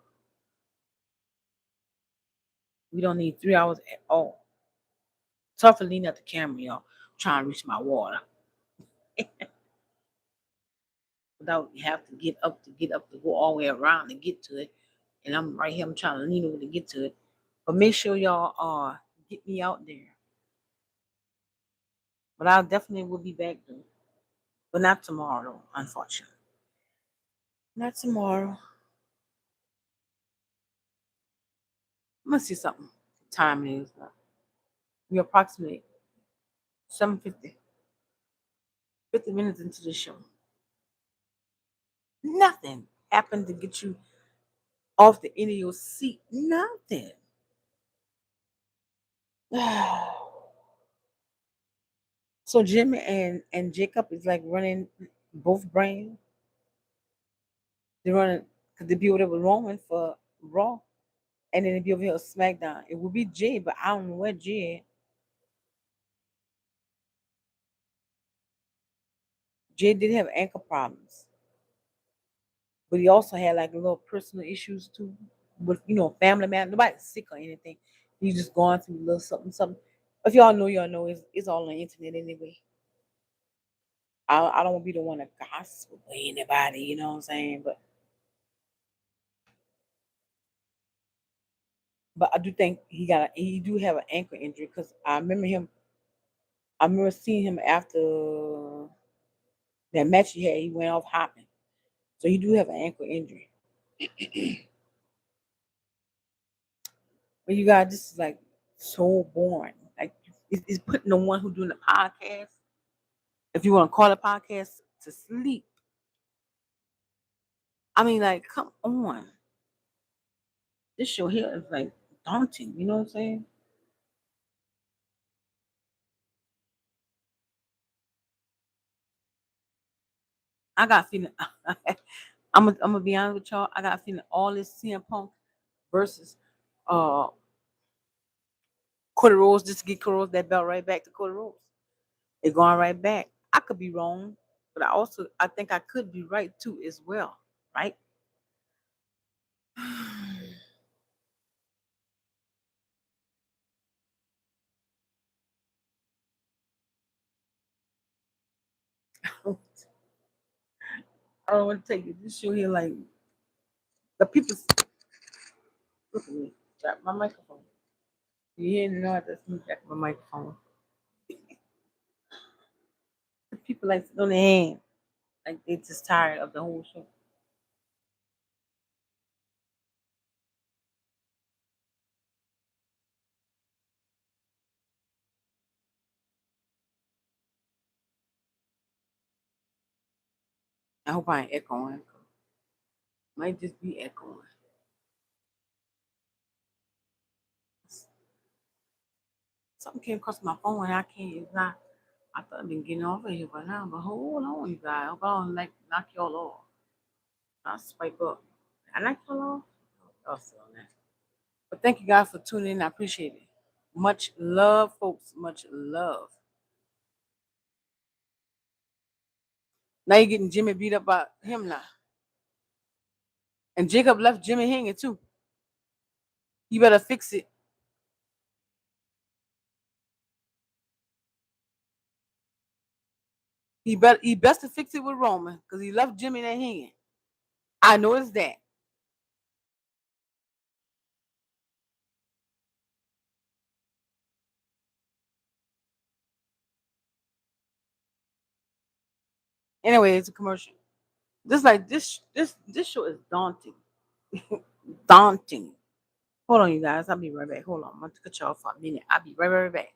We don't need 3 hours at all. Tough for leaning at the camera, y'all. Trying to reach my water. Without you have to get up to go all the way around to get to it. And I'm right here, I'm trying to lean over to get to it. But make sure y'all get me out there. But I definitely will be back though. But not tomorrow, unfortunately. Not tomorrow. I'm gonna see something. What time it is now. We're approximately 7:50. 50 minutes into the show. Nothing happened to get you off the end of your seat. Nothing. So Jimmy and Jacob is like running both brands. They're running because they be over there with Roman for Raw, and then they be over here with SmackDown. It would be Jay, but I don't know where Jay. Jay did have ankle problems, but he also had like a little personal issues too, with family man. Nobody's sick or anything. He's just going through a little something, something. If y'all know, y'all know. It's all on the internet anyway. I don't want to be the one to gossip with anybody. You know what I'm saying? But I do think he do have an ankle injury because I remember him. I remember seeing him after that match he had. He went off hopping, so he do have an ankle injury. But you guys, this is like so boring. Like it's putting the one who doing the podcast, if you want to call it podcast, to sleep. I mean, like, come on. This show here is like daunting. You know what I'm saying? I got a feeling. I'm gonna be honest with y'all. I got a feeling all this CM Punk versus uh Cody Rhodes, just to get Cody Rhodes that belt right back to Cody Rhodes. They're going right back. I could be wrong, but I think I could be right too as well. Right? I don't want to take it. This show here, like the people. Look at me. Got my microphone. You hear the noise? That's me. Got my microphone. The people like sit on their hand, like they just tired of the whole show. I hope I ain't echoing. Might just be echoing. Something came across my phone and I can't. It's not. I thought I'd been getting off of here by now, but hold on, you guys. I hope I don't like knock y'all off. I swipe up. I knock y'all off. Y'all still on that. But thank you guys for tuning in. I appreciate it. Much love, folks. Much love. Now you're getting Jimmy beat up by him now. And Jacob left Jimmy hanging too. You better fix it. He best to fix it with Roman because he left Jimmy there hanging. I noticed that. Anyway, it's a commercial. This like this show is daunting. Daunting. Hold on, you guys. I'll be right back. Hold on. I'm gonna cut y'all for a minute. I'll be right back.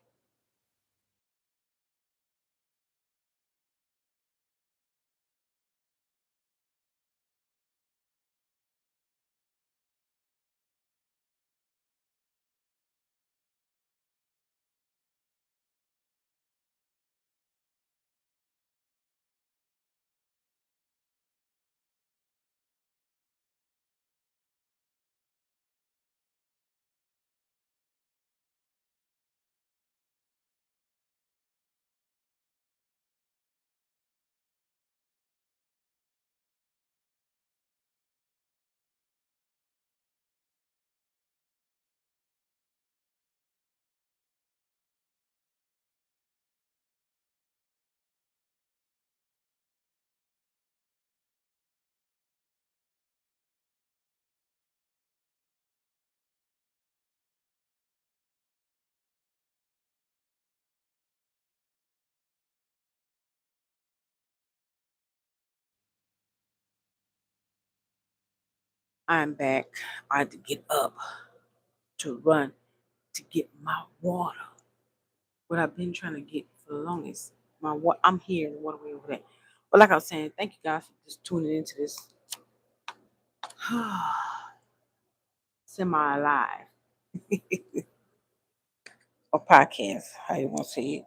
I'm back. I had to get up to run to get my water. What I've been trying to get for the longest. My what I'm here and water way over there. But like I was saying, thank you guys for just tuning into this semi live or podcast, how you want to say it.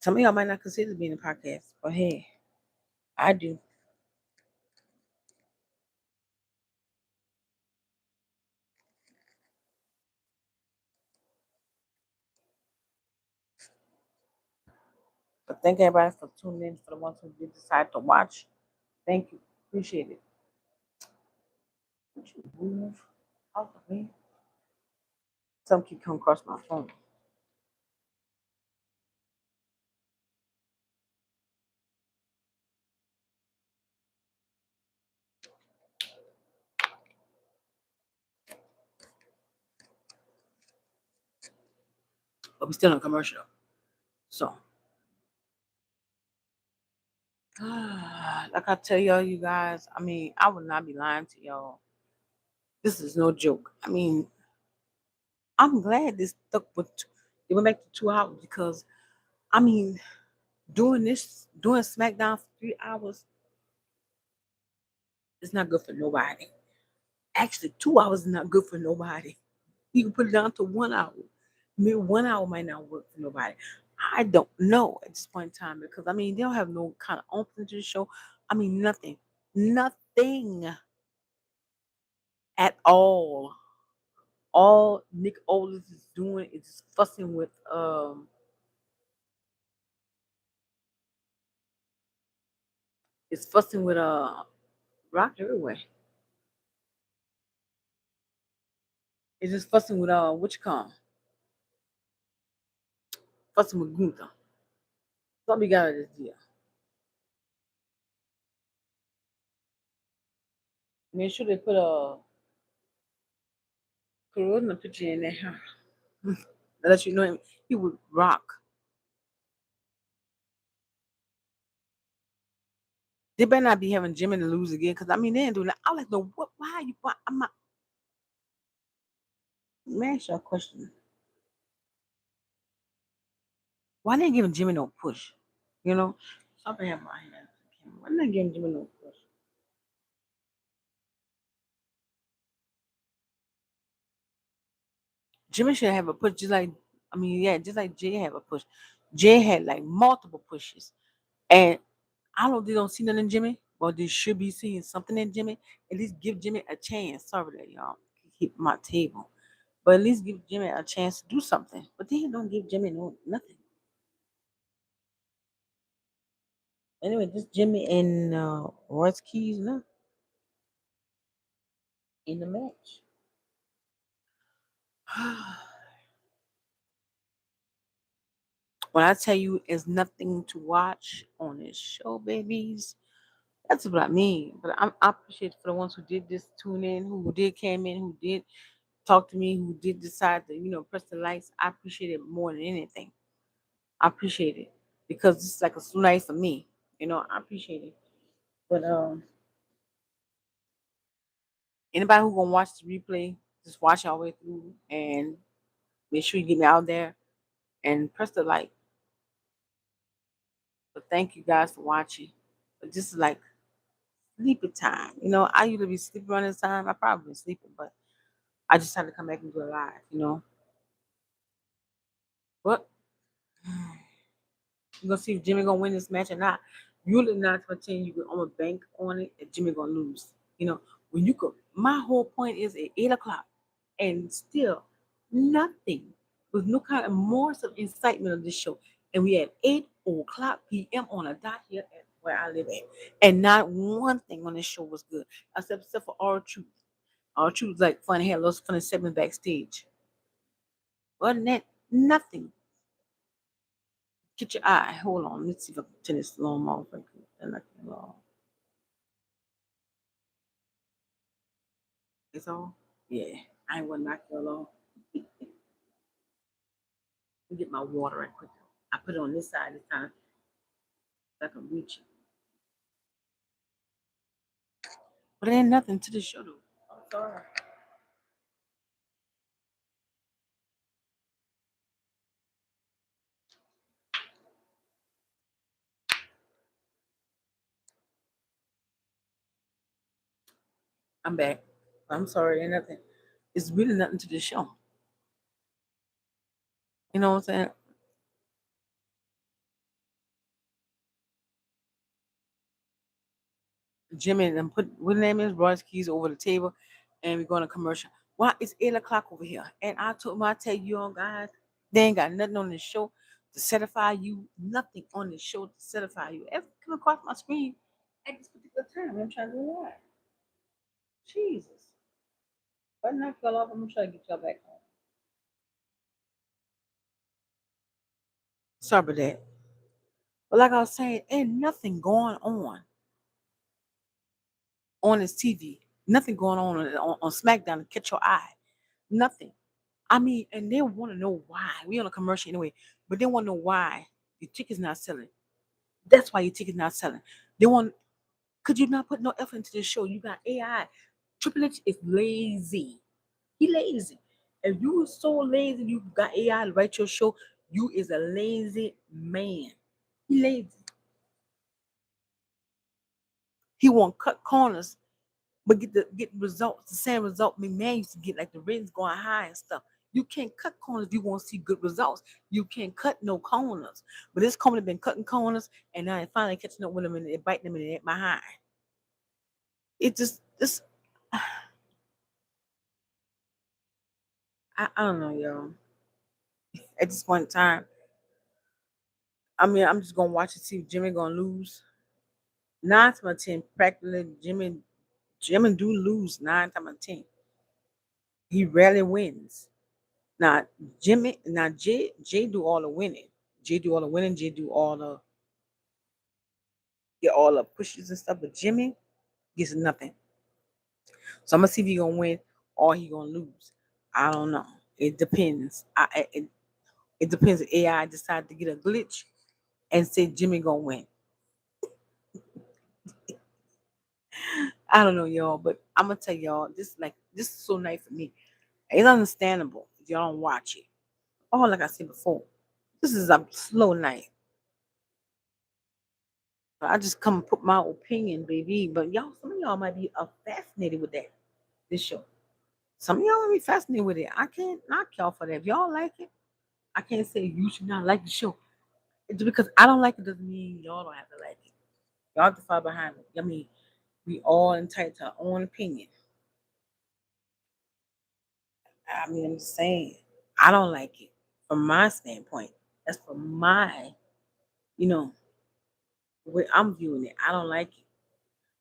Some of y'all might not consider being a podcast, but hey, I do. But thank everybody for tuning in. For the ones who did decide to watch, thank you. Appreciate it. Would you move out the way? Some keep coming across my phone. But we still in commercial. So, like I tell y'all, you guys, I mean, I would not be lying to y'all. This is no joke. I mean, I'm glad this stuck with, it went back to 2 hours because, I mean, doing SmackDown for 3 hours is not good for nobody. Actually, 2 hours is not good for nobody. You can put it down to 1 hour. Maybe 1 hour might not work for nobody. I don't know at this point in time because I mean they don't have no kind of opening to the show. I mean nothing, nothing at all. All Nick Oldis is doing is just fussing with Rock everywhere. It's just fussing with what you call 'em? Fussing with Gunther. Something got out of this deal. Make sure they put a Corona picture in there. Let you know he would rock. They better not be having Jimmy to lose again because I mean they ain't doing that. I like the what? Why are you? Why, I'm not. Let me ask you a question. Why they giving Jimmy no push? You know, something have my hand. Why they giving Jimmy no push? Jimmy should have a push, just like I mean, yeah, just like Jay have a push. Jay had like multiple pushes, and I don't know if they don't see nothing in Jimmy, but they should be seeing something in Jimmy. At least give Jimmy a chance. Sorry that y'all keep my table, but at least give Jimmy a chance to do something. But they don't give Jimmy no nothing. Anyway, just Jimmy and Royce Keys now in the match. When I tell you it's nothing to watch on this show, babies, that's what I mean. But I appreciate for the ones who did this tune in, who did came in, who did talk to me, who did decide to, press the lights. I appreciate it more than anything. I appreciate it because it's like a night for me. I appreciate it. But anybody who gonna watch the replay, just watch all the way through and make sure you get me out there and press the like. But thank you guys for watching. But this is like sleeping time. I usually be sleeping around this time. I probably been sleeping, but I just had to come back and do it live. But we're gonna see if Jimmy gonna win this match or not. Usually 9 to 10, you can almost bank on it that Jimmy gonna lose. When you could my whole point is at 8 o'clock and still nothing with no kind of more of incitement of this show. And we at 8 o'clock PM on a dot here at where I live at. And not one thing on this show was good. Except for our truth. Our truth like funny, had lots of funny segment backstage. Other than that, nothing. Get your eye. Hold on. Let's see if I can turn this long off. It's all? Yeah. I ain't want to knock y'all off. Let me get my water right quick. I put it on this side this time so I can reach it. But it ain't nothing to the show though. I'm sorry. I'm back. I'm sorry, ain't nothing. It's really nothing to the show. You know what I'm saying? Jimmy and put what the name is Roy's keys over the table, and we're going to commercial. Why it's 8 o'clock over here? And I told him I tell you all guys, they ain't got nothing on the show to certify you, nothing on the show to certify you. Ever come across my screen at this particular time? I'm trying to do that. Jesus. If I knock y'all off, I'm gonna try to get y'all back home. Sorry about that. But like I was saying, ain't nothing going on this TV. Nothing going on Smackdown to catch your eye. Nothing. I mean, and they want to know why. We on a commercial anyway, but they want to know why your ticket's not selling. That's why your ticket's not selling. They want. Could you not put no effort into this show? You got AI. Triple H is lazy. He lazy. If you were so lazy, you got AI to write your show. You is a lazy man. He lazy. He won't cut corners, but get results, the same result McMahon used to get, like the ratings going high and stuff. You can't cut corners if you want to see good results. You can't cut no corners. But this company been cutting corners, and now they finally catching up with them and they biting them in the behind. It just this I don't know, y'all. At this point in time, I mean, I'm just gonna watch and see if Jimmy gonna lose. 9 to 10, practically Jimmy do lose 9 to 10. He rarely wins. Now Jay do all the winning. Jay do all the winning. Jay do all the get all the pushes and stuff. But Jimmy gets nothing. So I'm gonna see if he gonna win or he gonna lose. I don't know. It depends. It depends if AI decide to get a glitch and say Jimmy gonna win. I don't know, y'all, but I'm gonna tell y'all this is so nice for me. It's understandable if y'all don't watch it. Oh, like I said before, this is a slow night. I just come and put my opinion, baby. But y'all, some of y'all might be fascinated with that. This show. Some of y'all might be fascinated with it. I can't knock y'all for that. If y'all like it, I can't say you should not like the show. It's because I don't like it doesn't mean y'all don't have to like it. Y'all have to fall behind me. I mean, we all entitled to our own opinion. I mean, I'm just saying, I don't like it from my standpoint. That's from my, you know, way I'm viewing it. I don't like it.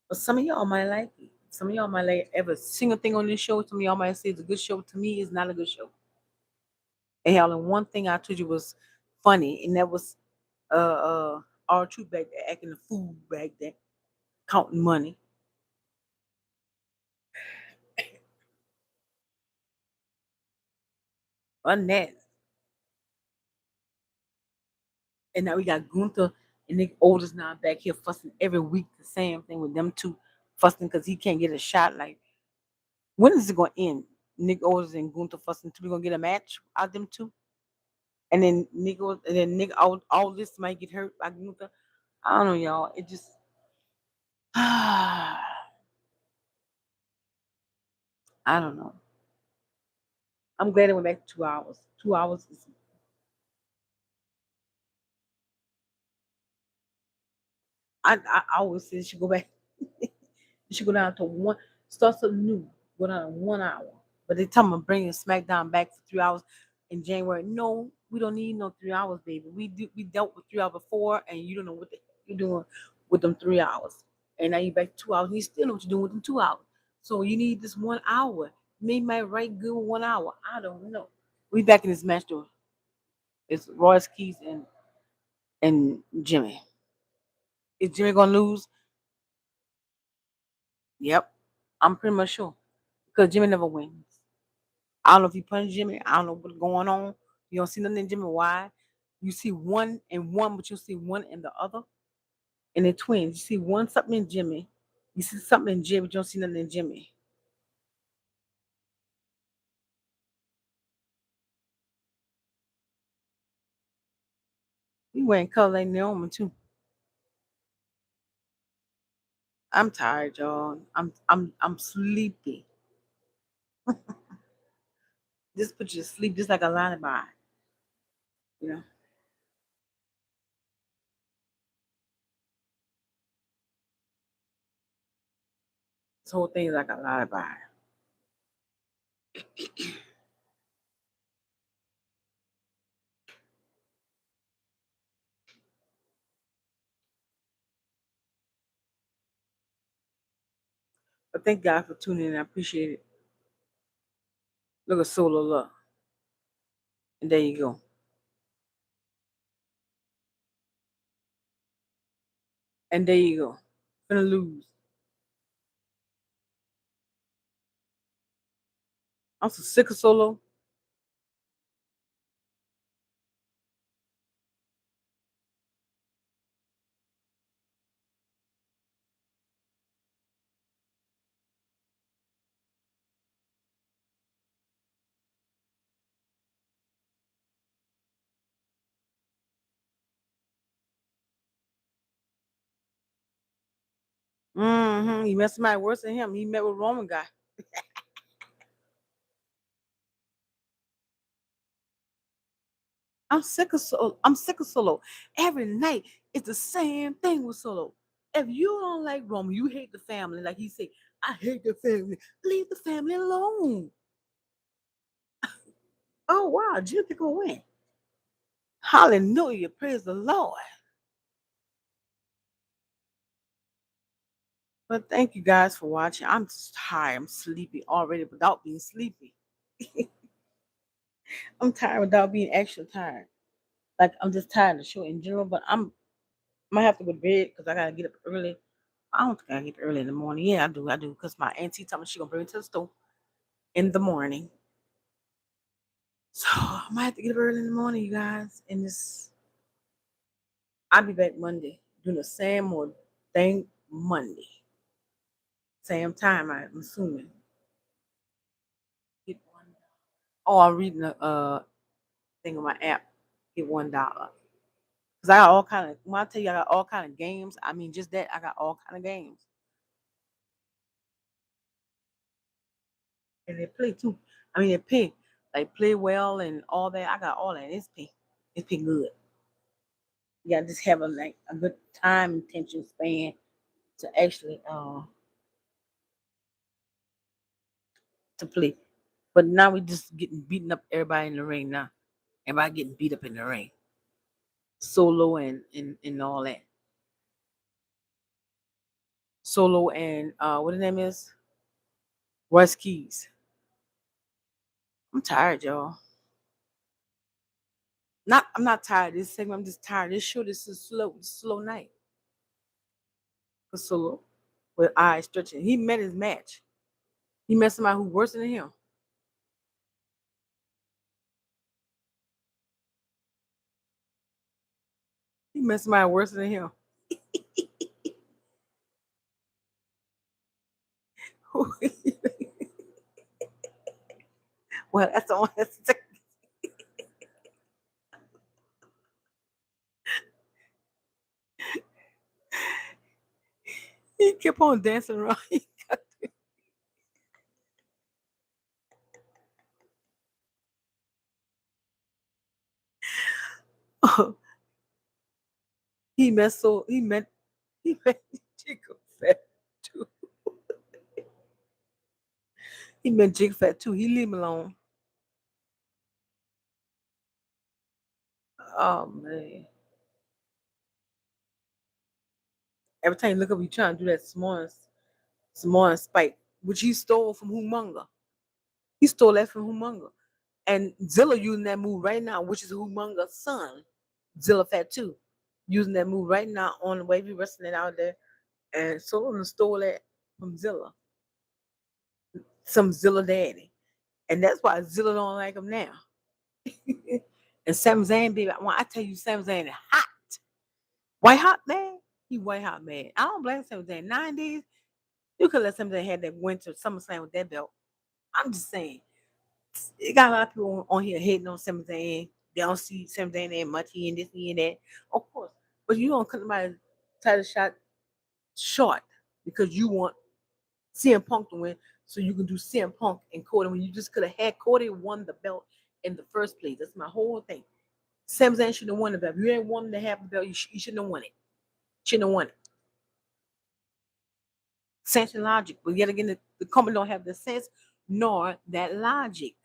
But some of y'all might like it. Some of y'all might like every single thing on this show. Some of y'all might say it's a good show. To me, it's not a good show. And hell, and one thing I told you was funny, and that was our truth back there acting the fool back there, counting money. On that, and now we got Gunther. And Nick Aldis now back here fussing every week the same thing with them two fussing because he can't get a shot. Like, when is it gonna end? Nick Aldis and Gunther fussing two. We gonna get a match out of them two? And then Nick Aldis might get hurt by Gunther. I don't know, y'all. It just I don't know. I'm glad it went back to 2 hours. 2 hours is I always say it should go back. It should go down to one. Start something new. Go down to 1 hour. But they tell me bringing SmackDown back for 3 hours in January. No, we don't need no 3 hours, baby. We dealt with 3 hours before, and you don't know what you're doing with them 3 hours. And now you're back 2 hours. And you still know what you're doing with them 2 hours. So you need this 1 hour. Maybe might right good with 1 hour. I don't know. We back in this match though. It's Royce Keys and Jimmy. Is Jimmy gonna lose? Yep. I'm pretty much sure. Because Jimmy never wins. I don't know if he punched Jimmy. I don't know what's going on. You don't see nothing in Jimmy. Why? You see one in one, but you see one in the other. And they're twins. You see one something in Jimmy. You see something in Jimmy, but you don't see nothing in Jimmy. He wearing color like Naomi too. I'm tired, y'all. I'm sleepy. This put you to sleep just like a lullaby. You know. This whole thing is like a lullaby. But thank God for tuning in. I appreciate it. Look at Solo Love. And there you go. And there you go. Gonna lose. I'm so sick of Solo. He met somebody worse than him. He met with Roman guy. I'm sick of Solo. I'm sick of Solo. Every night it's the same thing with Solo. If you don't like Roman, you hate the family. Like he said, I hate the family. Leave the family alone. Oh wow, Jimmy gonna win. Hallelujah. Praise the Lord. But thank you guys for watching. I'm just tired. I'm sleepy already without being sleepy. I'm tired without being actually tired. Like I'm just tired of the show in general, but I might have to go to bed because I gotta get up early. I don't think I get up early in the morning. Yeah, I do. I do because my auntie told me she gonna bring me to the store in the morning. So I might have to get up early in the morning, you guys. And this, I'll be back Monday doing the same old thing Monday, same time. I'm assuming. Get one. Oh, I'm reading the thing on my app. Get $1. Cause I got all kind of. When I tell you I got all kind of games, I mean just that I got all kind of games, and they play too. I mean they pay, like play well and all that. I got all that. It's pay. It's pay good. You gotta just have a good time attention span to actually to play. But now we just getting beating up everybody in the ring now. Everybody getting beat up in the ring. Solo and all that. Solo and what the name is? Russ Keys. I'm tired, y'all. I'm not tired of this segment. I'm just tired. This show, this is slow night for Solo with eyes stretching. He met his match. He met somebody who worse than him. met somebody worse than him. Well, that's the one that's he kept on dancing around. He met Jacob Fat too. He met Jacob Fat too. He leave him alone. Oh man. Every time you look up, you trying to do that Samoan spike, which he stole from Humunga. He stole that from Humunga. And Zilla using that move right now, which is Humunga's son, Zilla Fat too. Using that move right now on the way we wrestling it out there. And Solomon stole that from Zilla. Some Zilla daddy. And that's why Zilla don't like him now. And Sam Zayn, baby, when I tell you Sam Zayn is hot. White hot man, he white hot man. I don't blame Sam Zayn. 90s, you could let Sam Zayn have that winter SummerSlam with that belt. I'm just saying. You got a lot of people on here hating on Sam Zayn. They don't see Sam Zayn that much, he and this, he and that. Of course. But you don't cut somebody's title shot short because you want CM Punk to win so you can do CM Punk and Cody when you just could have had Cody won the belt in the first place. That's my whole thing. Sam Zayn shouldn't have won the belt. If you didn't want him to have the belt, you shouldn't have won it. Shouldn't have won it. Sense and logic. But yet again, the company don't have the sense nor that logic.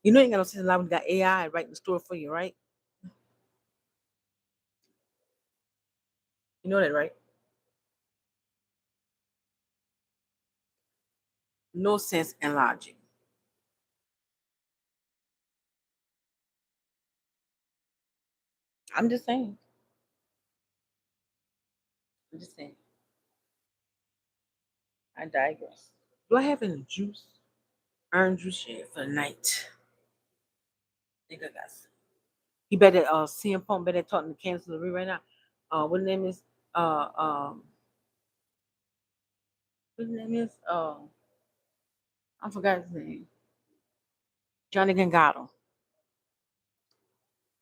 You know you ain't got no sense of logic when you got AI writing the story for you, right? You know that, right? No sense and logic. I'm just saying. I'm just saying. I digress. Do I have any juice? Orange juice share for the night. I think I got some. He better CM Punk better talking to cancel the right now. What his name is? Uh um what his name is? I forgot his name. Johnny Gangado.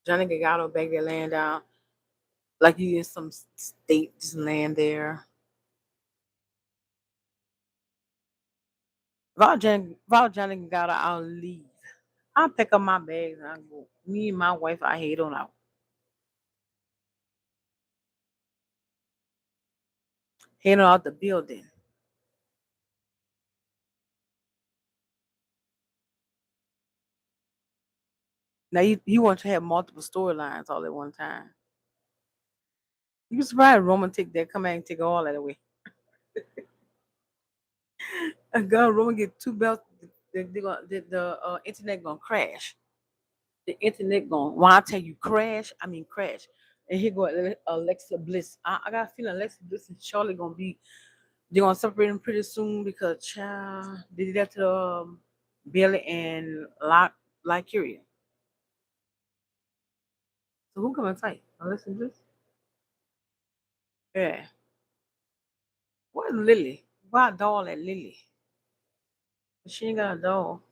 Johnny Gangado back there laying down like he is some state just laying there. If I was Johnny Gangado, I'll leave. I'll pick up my bags and I'll go. Me and my wife, I head on out. Head on out the building. Now you want to have multiple storylines all at one time. You be surprised Roman take that come out and take all that away. A girl Roman get two belts, the internet gonna crash. The internet gonna when I tell you crash, I mean crash. And here go Alexa Bliss. I got a feeling Alexa Bliss and Charlotte gonna be they're gonna separate them pretty soon because child they did that to Bailey and Lycuria. So who come and fight? Alexa Bliss? Yeah. Where's Lily? Why a doll at Lily? She ain't got a doll.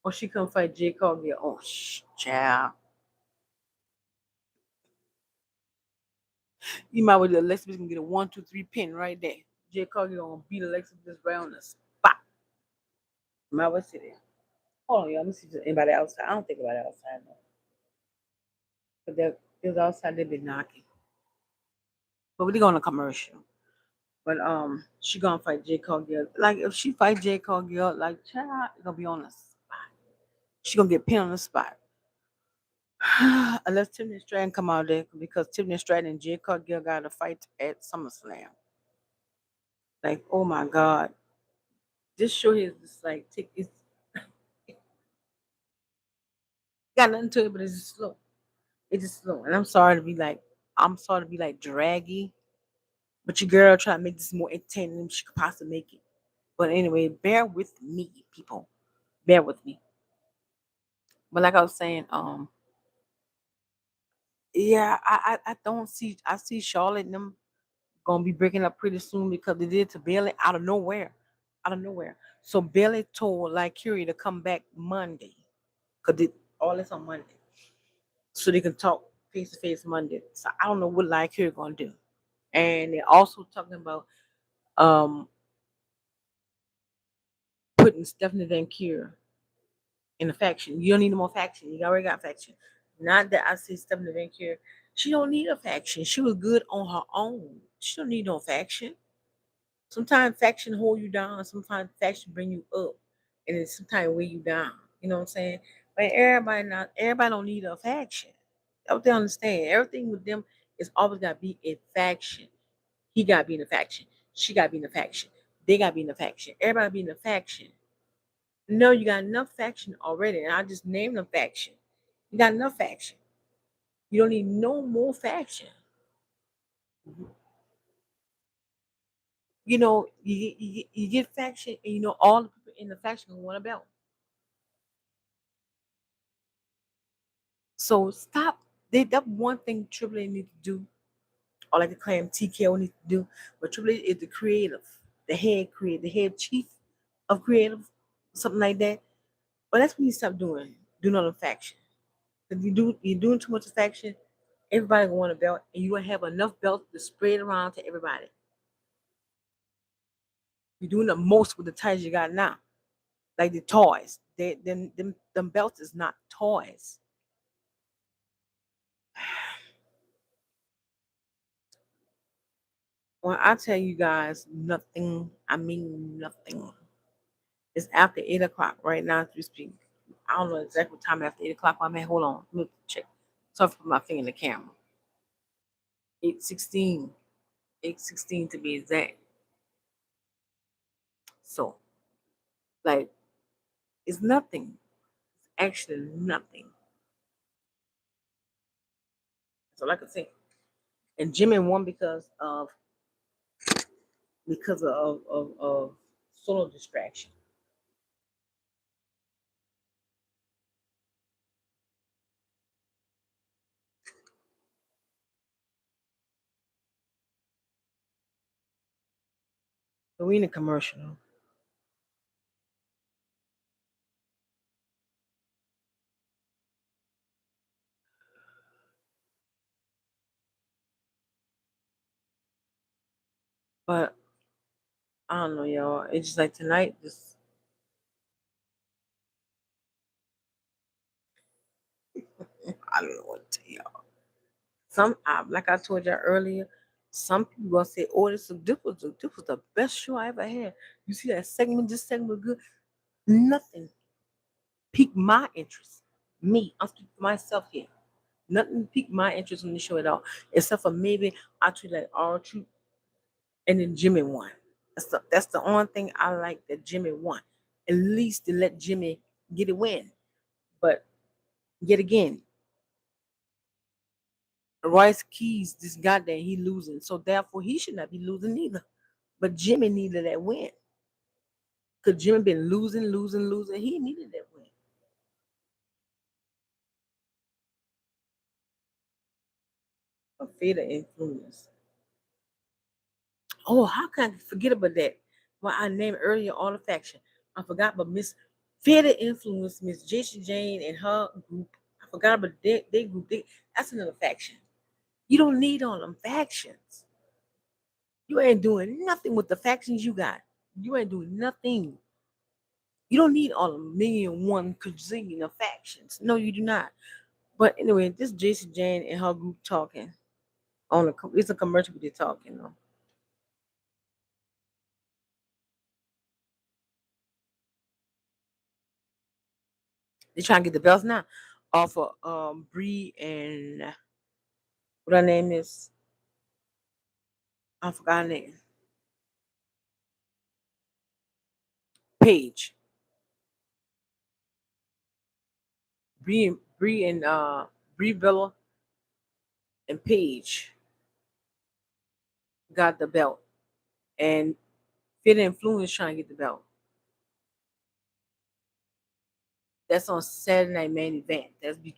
Or she come fight J. Cargill. Oh, child. You might well Alexa Bliss can get a 1, 2, 3 pin right there. J. Cargill gonna beat Alexa Bliss right on the spot. Might well sit there. Hold on, y'all. Let me see if there's anybody outside. I don't think anybody outside though. But there's outside they be knocking. But we going to commercial. But she gonna fight J. Cargill. Like if she fight J. Cargill, like child, it's gonna be on the spot. She gonna get pinned on the spot. Unless Tiffany Stratton come out there because Tiffany Stratton and Jay Cargill got a fight at SummerSlam. Like, oh my God. This show here is just like it's got nothing to it, but it's just slow. It's just slow. And I'm sorry to be like draggy, but your girl try to make this more entertaining than she could possibly make it. But anyway, bear with me, people. Bear with me. But like I was saying, Yeah, I don't see. I see Charlotte and them gonna be breaking up pretty soon because they did to Bailey out of nowhere, out of nowhere. So Bailey told like Curie to come back Monday, cause all this on Monday, so they can talk face to face Monday. So I don't know what like Curie gonna do. And they're also talking about um putting Stephanie Van Cure in a faction. You don't need no more faction. You already got faction. Not that I see Stephanie Van Cure. She don't need a faction. She was good on her own. She don't need no faction. Sometimes faction hold you down. Sometimes faction bring you up, and then sometimes weigh you down. You know what I'm saying? But everybody don't need a faction. That's what they understand. Everything with them is always got to be a faction. He got to be in a faction. She got to be in a faction. They got to be in a faction. Everybody be in a faction. No, you got enough faction already, and I just named them faction. You got enough faction. You don't need no more faction. You get faction, and all the people in the faction want a belt. So stop. That one thing Triple H need to do, or like they claim TKO need to do, but Triple H is the creative, the head chief of creative, something like that. But that's what you stop doing. Do not a faction. Because you're doing too much of faction, everybody gonna want a belt, and you don't have enough belts to spread around to everybody. You're doing the most with the titles you got now. Like the toys. Them belts is not toys. When I tell you guys nothing, I mean nothing. It's after 8 o'clock right now as we speak. I don't know exactly what time after 8 o'clock I'm at. Hold on. Let me check. So I put my finger in the camera. 8:16. 8:16 to be exact. So, like, it's nothing. It's actually nothing. So like I said, and Jimmy won because of solo distraction. But we in a commercial. But I don't know, y'all. It's just like tonight, just I don't know what to tell y'all. Like I told y'all earlier, some people gonna say, "Oh, this was the best show I ever had." You see that segment? This segment was good. Nothing piqued my interest. Me, I'm speaking for myself here. Nothing piqued my interest in the show at all, except for maybe I treat like all true, and then Jimmy won. That's the only thing I like that Jimmy won. At least to let Jimmy get a win. But yet again, Royce Keys, this goddamn, he losing. So therefore, he should not be losing either. But Jimmy needed that win. Because Jimmy been losing, losing, losing. He needed that win. A fatal influence. Oh, how can I forget about that? Well, I named earlier all the faction. I forgot about Miss Fatal Influence, Miss Jason Jane and her group. I forgot about their group. That's another faction. You don't need all them factions. You ain't doing nothing with the factions you got. You ain't doing nothing. You don't need all a million one gazillion of factions. No, you do not. But anyway, this Jason Jane and her group talking it's a commercial they're talking though. They trying to get the belts now off of Bree and what her name is. I forgot her name. Paige. Bree Bella and Paige got the belt. And Fit Influence trying to get the belt. That's on Saturday Night Main Event. That's be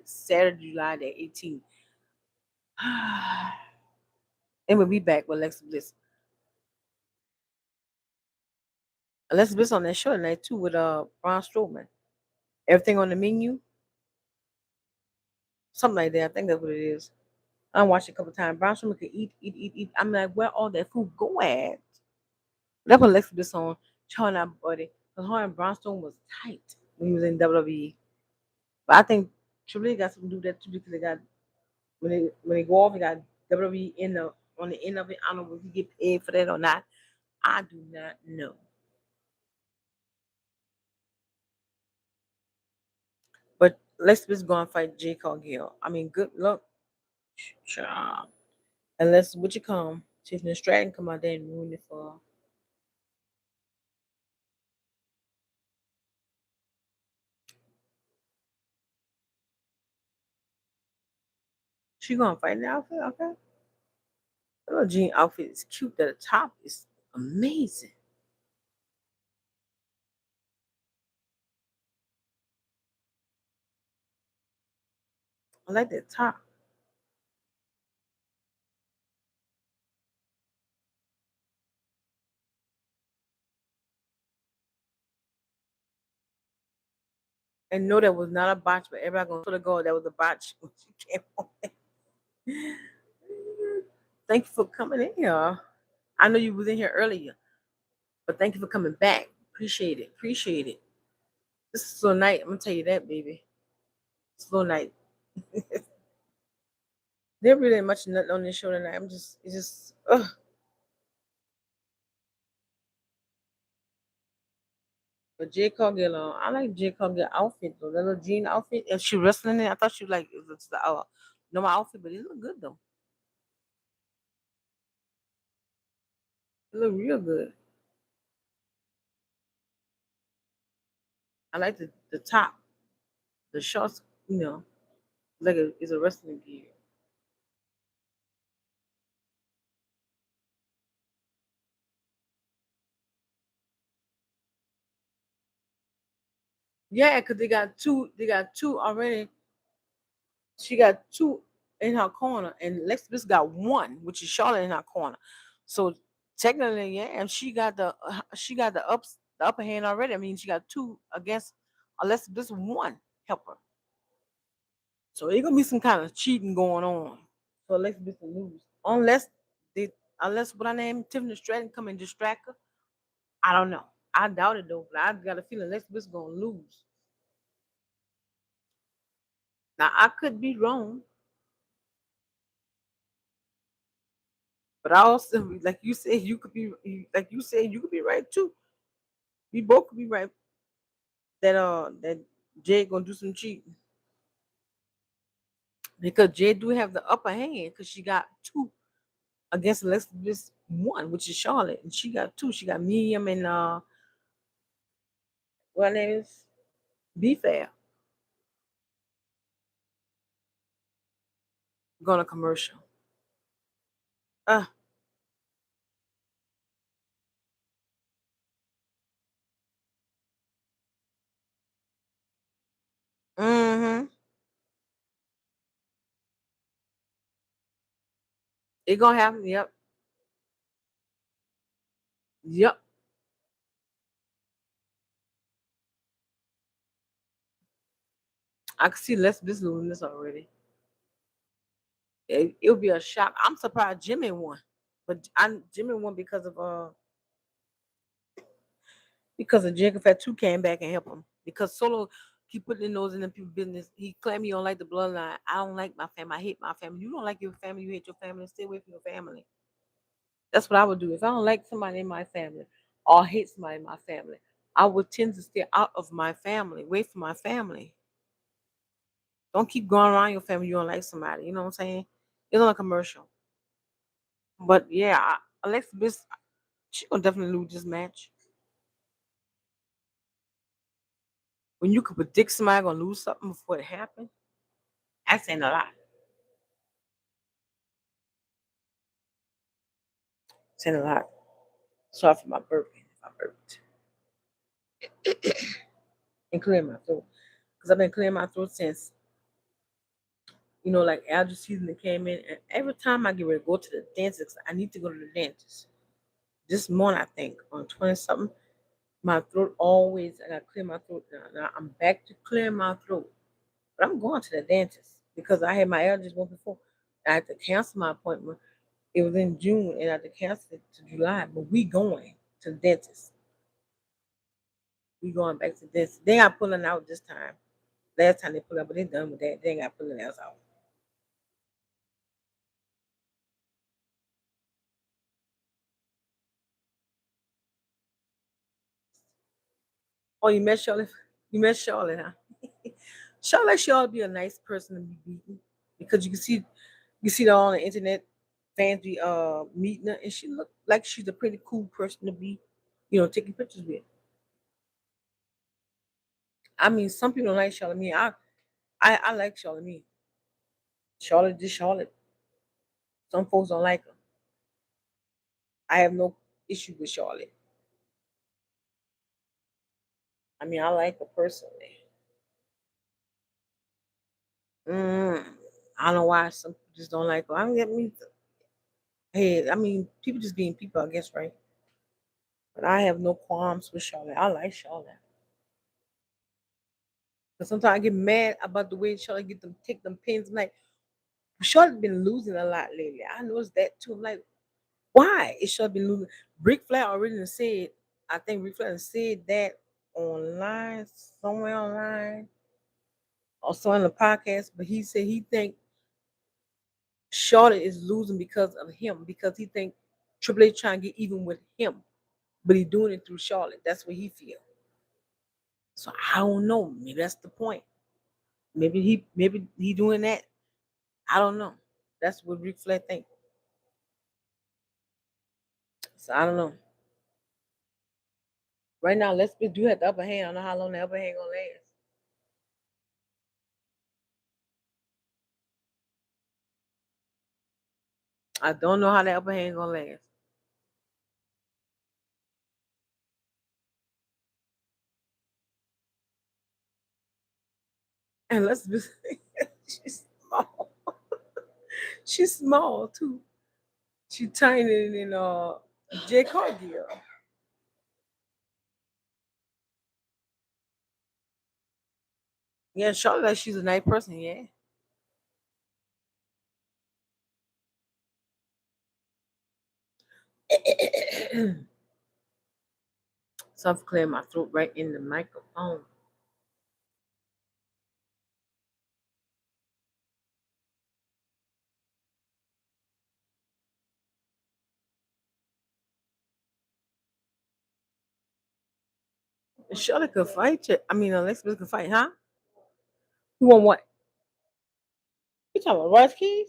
Saturday, July the 18th. And we'll be back with Alexa Bliss. Alexa Bliss on that show tonight too with Braun Strowman. Everything on the menu, something like that. I think that's what it is. I watched it a couple times. Braun Strowman could eat, eat, eat, eat. I'm like, where all that food go at? That's what Alexa Bliss on showing our buddy. Because her and Braun Strowman was tight when he was in WWE. But I think Triple H got something to do with that too because they got when they go off, they got WWE in the on the end of it. I don't know if he get paid for that or not. I do not know. But let's go and fight J. Cargill. I mean, good luck, child. Unless what you come, Tiffany Stratton come out there and ruin it for her. She gonna fight in the outfit, okay? The little jean outfit is cute. That the top is amazing. I like that top. And no, that was not a botch, but everybody gonna sort of go that was a botch when she came on. Thank you for coming in here. I know you was in here earlier, but thank you for coming back. Appreciate it. Appreciate it. This is slow night. I'm gonna tell you that, baby. Slow night. There really ain't much nothing on this show tonight. It's just, ugh. But J. Cargill, I like J. Cargill outfit though. That little jean outfit. If she wrestling it, I thought she like it was the normal outfit, but it look good though. It look real good. I like the top, the shorts. Like it's a wrestling gear. Yeah, cause they got two. They got two already. She got two in her corner, and Lex Bliss got one, which is Charlotte in her corner. So technically, yeah, and she got the upper hand already. I mean, she got two against Alexa Bliss one helper. So it's gonna be some kind of cheating going on. So Alexa Bliss will lose they unless what I name Tiffany Stratton come and distract her. I don't know. I doubt it though, but I got a feeling Alexa Bliss gonna lose. Now I could be wrong, but I also like you said you could be right too. We both could be right that Jay gonna do some cheating because Jay do have the upper hand because she got two against Alexa Bliss one, which is Charlotte, and she got two. She got Medium and what her name is Be Fair. Going to commercial. Uh, mm-hmm. It gonna happen. Yep. Yep. I can see Les Bliss losing this already. It'll be a shock. I'm surprised Jimmy won, but Jimmy won because of Jacob Fatu came back and helped him. Because Solo keep putting his nose in the people's business. He claimed he don't like the bloodline. I don't like my family. I hate my family. You don't like your family. You hate your family. Stay away from your family. That's what I would do. If I don't like somebody in my family or hate somebody in my family, I would tend to stay out of my family, away from my family. Don't keep going around your family. You don't like somebody. You know what I'm saying? It's on a commercial. But yeah, Alexa Bliss, she gonna definitely lose this match. When you could predict somebody gonna lose something before it happened, that's ain't a lot. It's ain't a lot. Sorry for my burping. If I burped and clear my throat, because I've been clearing my throat since like allergy season that came in, and every time I get ready to go to the dentist, I need to go to the dentist. This morning, I think on 20 something, my throat always, I got to clear my throat now. Now I'm back to clearing my throat, but I'm going to the dentist because I had my allergies once before. I had to cancel my appointment. It was in June, and I had to cancel it to July. But we going to the dentist. We going back to the dentist. They got pulling out this time. Last time they pulled out, but they done with that. They ain't got pulling else out. Oh, you met Charlotte? You met Charlotte, huh? Charlotte, she ought to be a nice person to be beaten because you see her on the internet, fans be meeting her, and she look like she's a pretty cool person to be, taking pictures with. I mean, some people don't like Charlotte. Me, I like Charlotte. Me, Charlotte, just Charlotte. Some folks don't like her. I have no issue with Charlotte. I mean, I like her personally. Mm, I don't know why some people just don't like her. I don't get me. Hey, I mean, people just being people, I guess, right? But I have no qualms with Charlotte. I like Charlotte. But sometimes I get mad about the way Charlotte get them take them pins. I'm like, Charlotte been losing a lot lately. I noticed that too. I'm like, why is Charlotte been losing? Ric Flair already done said. I think Ric Flair done said that online, somewhere online, or somewhere on the podcast. But he said he think Charlotte is losing because of him because he think Triple H trying to get even with him, but he doing it through Charlotte. That's what he feel. So I don't know. Maybe that's the point. Maybe he doing that. I don't know. That's what Ric Flair think. So I don't know. Right now, let's do have the upper hand. I don't know how long the upper hand gonna last. I don't know how the upper hand gonna last. And let's be she's small. She's small too. She's tiny than J. Cargill. Yeah, Charlotte like she's a nice person, yeah. So I'm clearing my throat right in the microphone. Charlotte could fight you. I mean, Alexa could fight, huh? You want what? You talking about Russ Keys?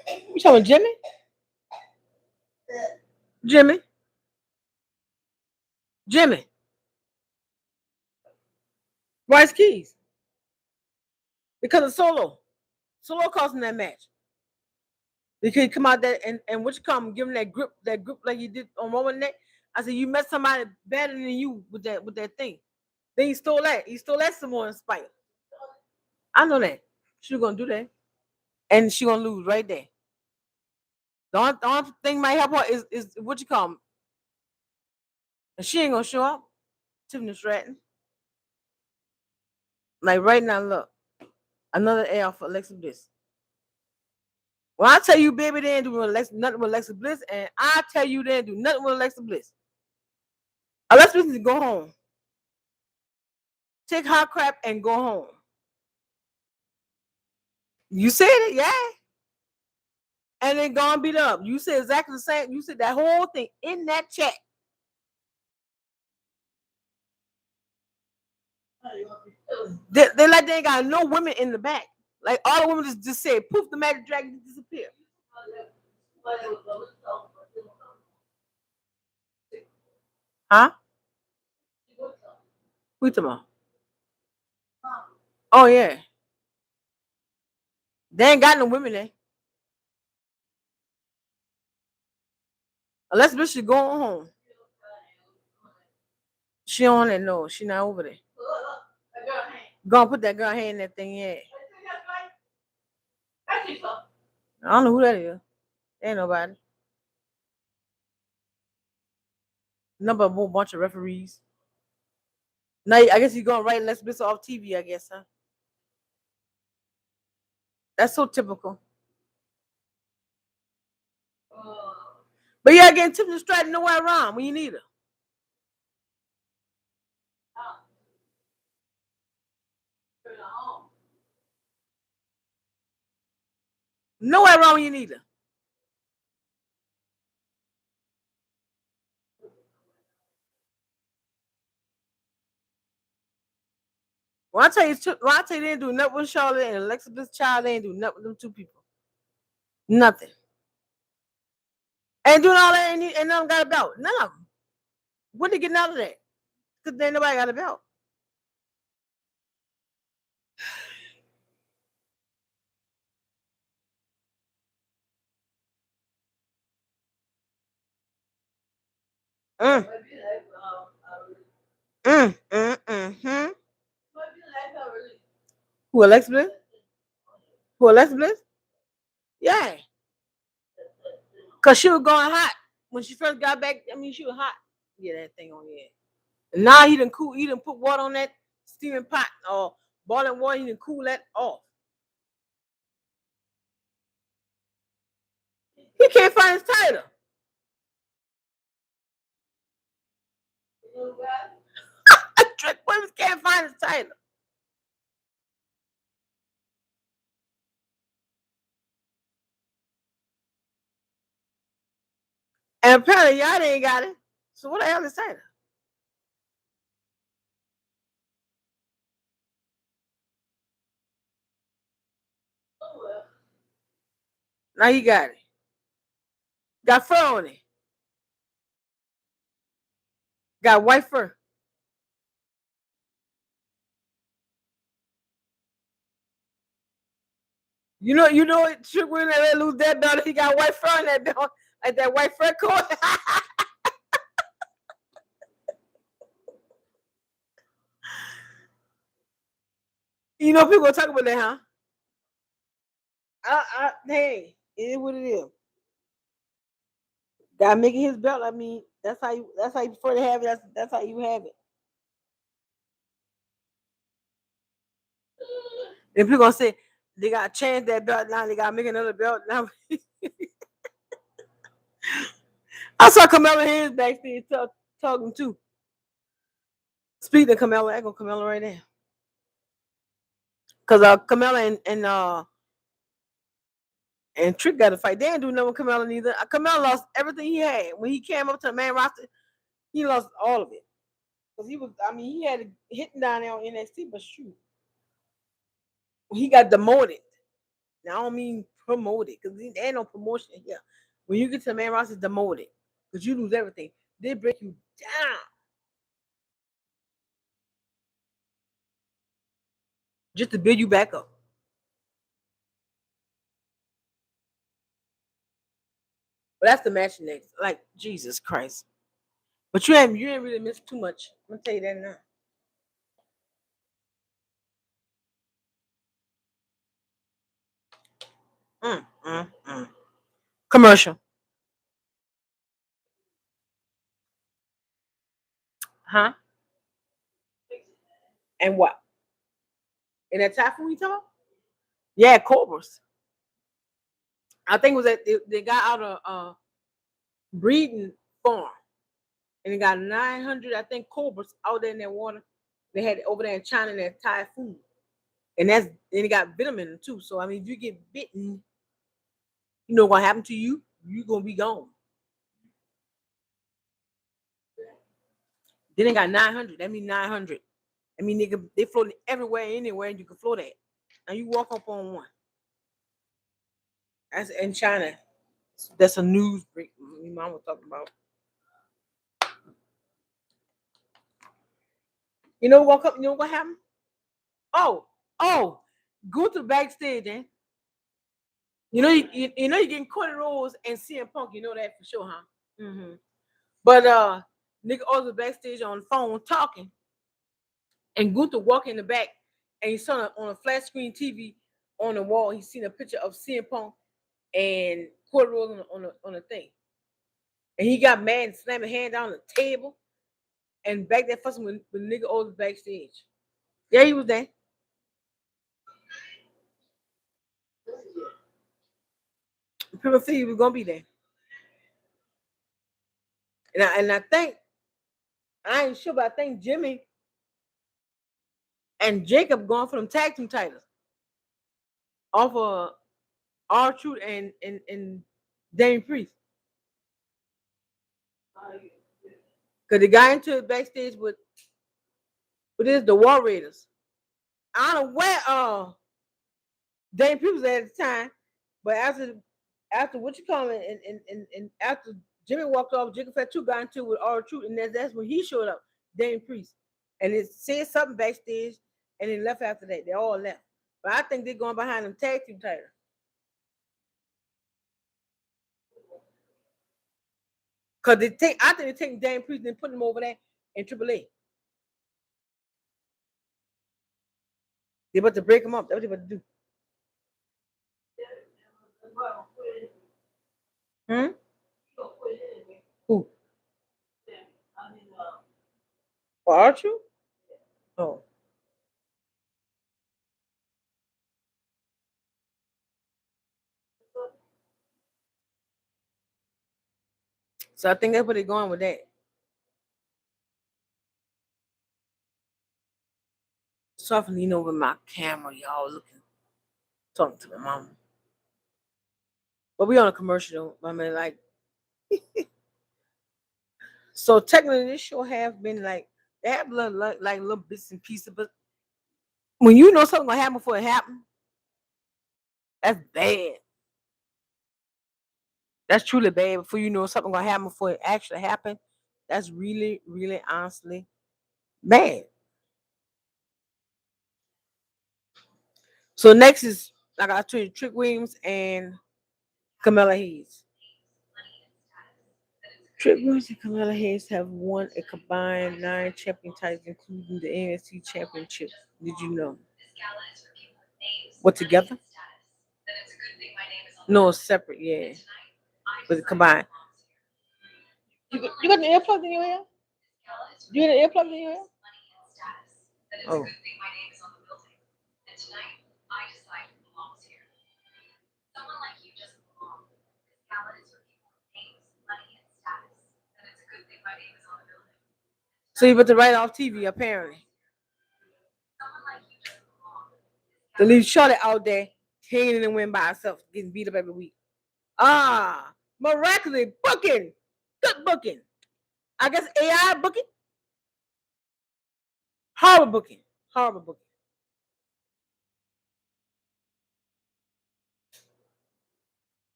You talking about Jimmy? Jimmy? Jimmy? Rice Keys? Because of Solo. Solo caused him that match. Because he come out there and what you come give him that grip like you did on Roman neck. I said you met somebody better than you with that thing. Then he stole that. He stole that some more in spite. I know that. She's gonna do that. And she gonna lose right there. The only thing might help her is what you call him. And she ain't gonna show up. Tiffany Stratton. Like right now, look. Another L for Alexa Bliss. Well, I tell you, baby, they ain't doing nothing with Alexa Bliss, and I tell you, they ain't do nothing with Alexa Bliss. Alexa Bliss needs to go home. Take her crap and go home. You said it, yeah. And then go and beat up. You said exactly the same. You said that whole thing in that chat. They like they ain't got no women in the back. Like all the women just said, poof, the magic dragon disappeared. Huh? Who tomorrow? Oh yeah. They ain't got no women there. Unless bitch should go on home. She on it, no, she not over there. Go and put that girl hand in that thing, yeah. I don't know who that is. Ain't nobody. Number a whole bunch of referees. Now I guess you're gonna write Les Bliss off TV, I guess, huh? That's so typical. But yeah, getting tipped and straight nowhere wrong when you need her. Nowhere wrong when you need her. When I tell you, they didn't do nothing with Charlotte and Alexa Bliss child, they didn't do nothing with them two people. Nothing. Ain't doing all that and none of them got a belt. None of them. When they getting out of that? Because then nobody got a belt. Hmm. Who, Alexa Bliss? Who, Alexa Bliss? Yeah. Because she was going hot. When she first got back, I mean, she was hot. Yeah, that thing on there. And now he done put water on that steaming pot or boiling water, he done cool that off. He can't find his title. Trick Williams can't find his title. And apparently y'all ain't got it. So what the hell is title? Now you got it. Got fur on it. Got white fur. You know, Trick Williams lose that belt. He got white fur on that belt, like that white fur coat. You know, people talk about that, huh? Hey, it is what it is. Got making his belt. I mean, that's how you prefer to have it. That's how you have it. If people gonna say they gotta change that belt now, they gotta make another belt now. I saw Carmella Hayes backstage talking too. Speaking of Carmella, I go Carmella right now. Cause Carmella and Trick got to fight. They didn't do nothing with Carmella neither. Carmella lost everything he had when he came up to the main roster. He lost all of it. Cause he had a hitting down there on NXT, but shoot, he got demoted. Now I don't mean promoted, cause there ain't no promotion here. When you get to the main roster, it's demoted, cause you lose everything. They break you down just to build you back up. But that's the match next. Like Jesus Christ. But you ain't really missed too much. I'm gonna tell you that now. Commercial. Huh? And what? In that typhoon we talk? Yeah, cobras. I think it was that they got out of breeding farm and they got 900, I think, cobras out there in that water. They had it over there in China in that typhoon. And it got venom in it too. So I mean, if you get bitten, you know what happened to you? You're gonna be gone. Then they got 900. That means 900. I mean, they floating everywhere, anywhere, and you can float at. And you walk up on one. That's in China. That's a news break. My mom was talking about. You know what? You know what happened? Oh, go to the backstage, eh? You know you're getting Cody Rhodes and CM Punk. You know that for sure, huh? Mm-hmm. But nigga also backstage on the phone talking, and Gunther walking in the back, and he saw on a flat screen TV on the wall. He seen a picture of CM Punk and Cody Rhodes on the thing, and he got mad and slammed a hand down the table and back there fussing with nigga Otis backstage. Yeah, he was there. People think he was gonna be there, and I think I ain't sure, but I think Jimmy and Jacob going for them tag team titles off of R-Truth and Damian Priest. Cause they got into it backstage with the War Raiders. I don't know where Damian Priest was at the time, but after what you call it, and after Jimmy walked off, Jacob Fatu got into it with R-Truth, and that's when he showed up, Damian Priest, and it said something backstage, and then left after that. They all left, but I think they're going behind them tag team titles. Cause I think they're taking Damian Priest and putting him over there in AAA. They're about to break him up. That's what they're about to do. Hmm? Who? For R-Truth? Oh. So I think that's where they're going with that. Softly lean over my camera, y'all looking, talking to my mama. But we on a commercial, I mean, like, so technically this show have been like, they have like little bits and pieces, but when you know something gonna happen before it happens, that's bad. That's truly bad. Before you know something gonna happen before it actually happened, that's really, really honestly bad. So next is, like I told you, Trick Williams and Camilla Hayes. Trick Williams and Camilla Hayes have won a combined 9 champion titles, including the NXT Championship. Did you know? What, together? No, separate, yeah. But combined. You got the earplug in your ear? You got the earplug in your ear? Oh. So you put the right off TV, apparently. To leave Charlotte out there hanging in the wind by herself, getting beat up every week. Ah, miraculously booking. Good booking. I guess AI booking. Horrible booking. Horrible booking.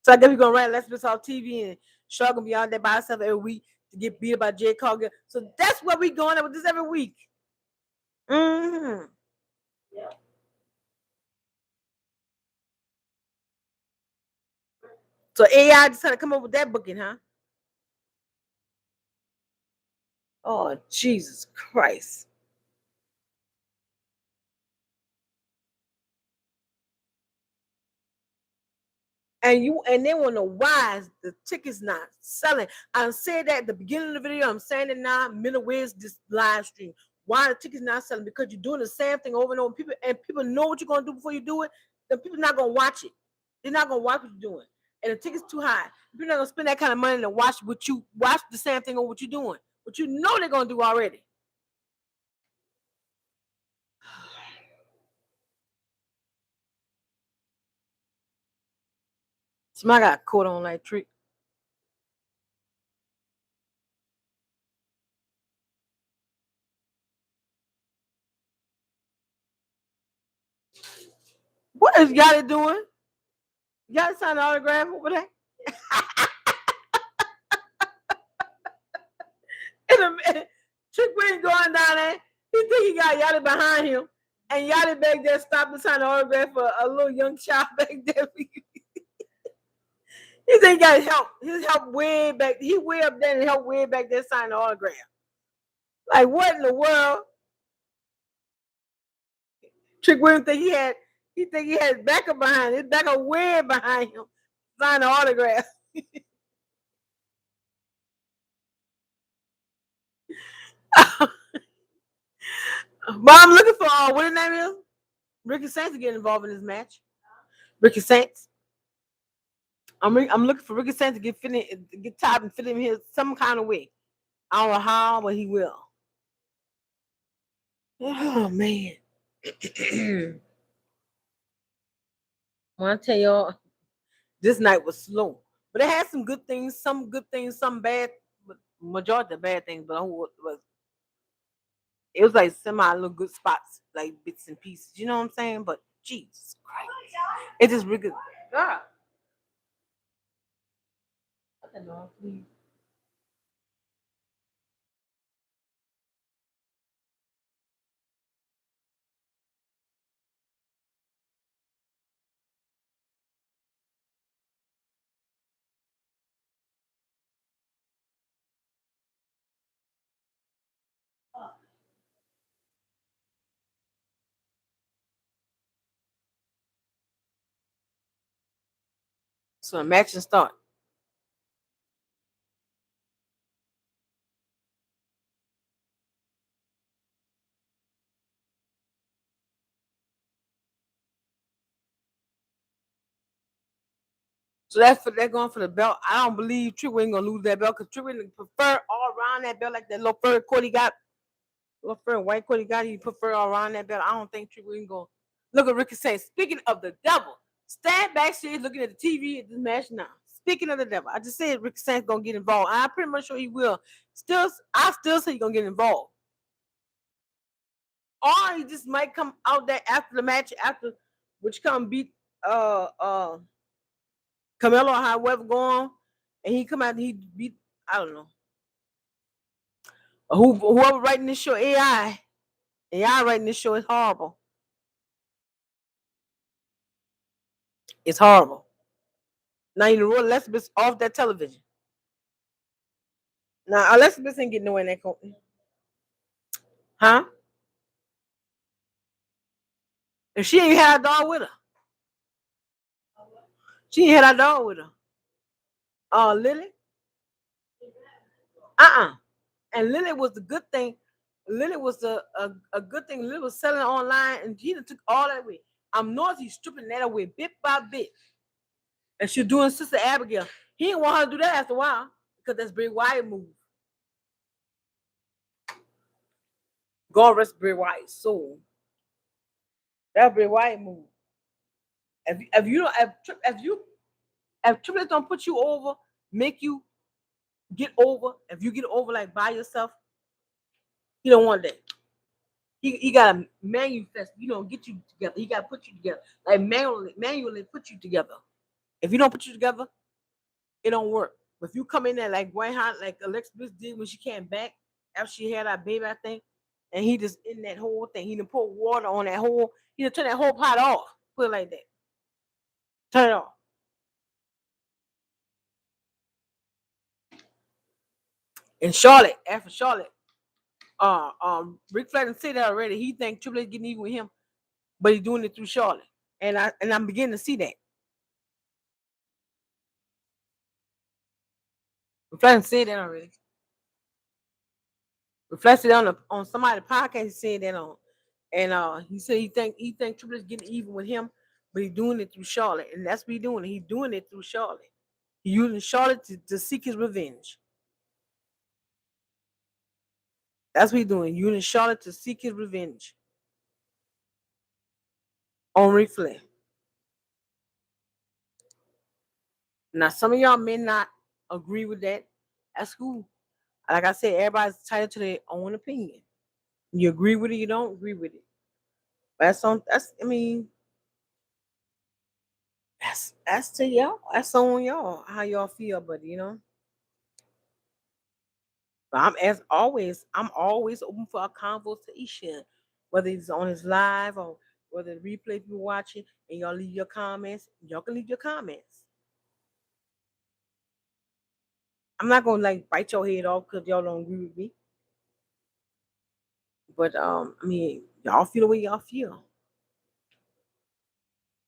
So I guess we're gonna write Let's Miss off TV and Charlotte gonna be out there by herself every week to get beat up by Jay Cargill. So that's where we going with this every week. Mm-hmm. Yeah. So AI decided to come up with that booking, huh? Oh, Jesus Christ. And they want to know why the tickets not selling. I said that at the beginning of the video. I'm saying it now. Middle where's this live stream? Why the tickets not selling? Because you're doing the same thing over and over. People know what you're gonna do before you do it. The people not gonna watch it. They're not gonna watch what you're doing. And the ticket's too high. You're not gonna spend that kind of money to watch the same thing over what you're doing. But you know they're gonna do already. Somebody got caught on that trick. What is Yachty doing? Yachty signed an autograph over there? Trick Williams going down there. He think he got Yachty behind him. And Yachty back there stopped to sign an autograph for a little young child back there. He think he got help. His help way back. He way up there and help way back there sign the autograph. Like, what in the world? Trick Williams think he had He think he had backup behind his backup way behind him. Sign the autograph. But I'm looking for what his name is. Ricky Saints to get involved in this match. Ricky Saints. I'm looking for Ricky Saints to get tied and fit him here some kind of way. I don't know how, but he will. Oh man. Want to tell y'all, this night was slow, but it had some good things, some bad, but majority of bad things. But it was like semi little good spots, like bits and pieces. You know what I'm saying? But Jesus Christ, it just really good. God. I don't know, please. So the match and start. So they're going for the belt. I don't believe Triple ain't gonna lose that belt because Triple prefer all around that belt like that little fur coat he got, little fur white coat he got. He prefer all around that belt. I don't think Triple ain't gonna look at Ricky saying. Speaking of the devil, stand backstage looking at the TV at this match now. Speaking of the devil, I just said Ricky Saints gonna get involved. I'm pretty much sure he will. I still say he's gonna get involved. Or he just might come out there after the match, after which come beat uh uh Camelo or however go on, and he come out and he beat I don't know whoever writing this show AI writing this show is horrible. It's horrible. Now you know Alexa Bliss off that television. Now Alexa Bliss ain't getting nowhere in that company, huh? And she ain't had a dog with her. She ain't had a dog with her. Lily. And Lily was the good thing. Lily was a good thing. Lily was selling online, and he took all that away. I'm North, he's stripping that away bit by bit. And she's doing Sister Abigail. He didn't want her to do that after a while because that's Bray Wyatt move. God rest Bray Wyatt's soul. That's Bray Wyatt move. If you don't if Triple H don't put you over, make you get over. If you get over like by yourself, he don't want that. He gotta manifest, get you together. He gotta put you together. Like manually put you together. If you don't put you together, it don't work. But if you come in there like White Hot, like Alexa Bliss did when she came back after she had that baby, I think, and he just in that whole thing, he done pour water on that whole, he done turn that whole pot off. Put it like that. Turn it off. And Charlotte, after Charlotte, Ric Flair done said that already. He think Triple H getting even with him, but he's doing it through Charlotte. And I'm beginning to see that. Ric Flair done said that already. Reflected on somebody's podcast. He said that on, and he said he think Triple H getting even with him, but he's doing it through Charlotte, and that's what he's doing. He's doing it through Charlotte. He's using Charlotte to seek his revenge. That's what he's doing. Using Charlotte to seek his revenge on Ric Flair. Now, some of y'all may not agree with that. That's cool. Like I said, everybody's entitled to their own opinion. You agree with it, you don't agree with it. But that's to y'all. That's on y'all. How y'all feel, but But I'm always open for a conversation, whether it's on his live or whether the replay people watching, and y'all leave your comments. Y'all can leave your comments. I'm not gonna like bite your head off because y'all don't agree with me. But y'all feel the way y'all feel.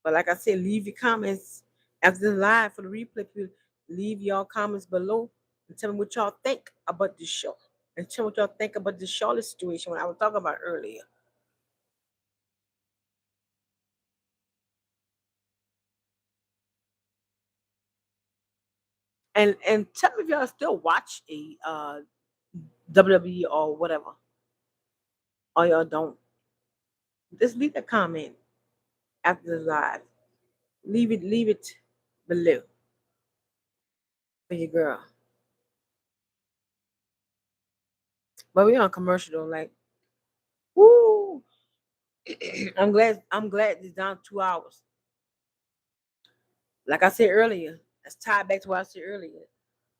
But like I said, leave your comments after the live for the replay. People, leave your comments below and tell me what y'all think about this show. And tell me what y'all think about the Charlotte situation when I was talking about earlier. And tell me if y'all still watch a WWE or whatever, or y'all don't. Just leave a comment after the live. Leave it below for your girl. But we on commercial though, like woo. I'm glad it's down 2 hours. Like I said earlier, that's tied back to what I said earlier.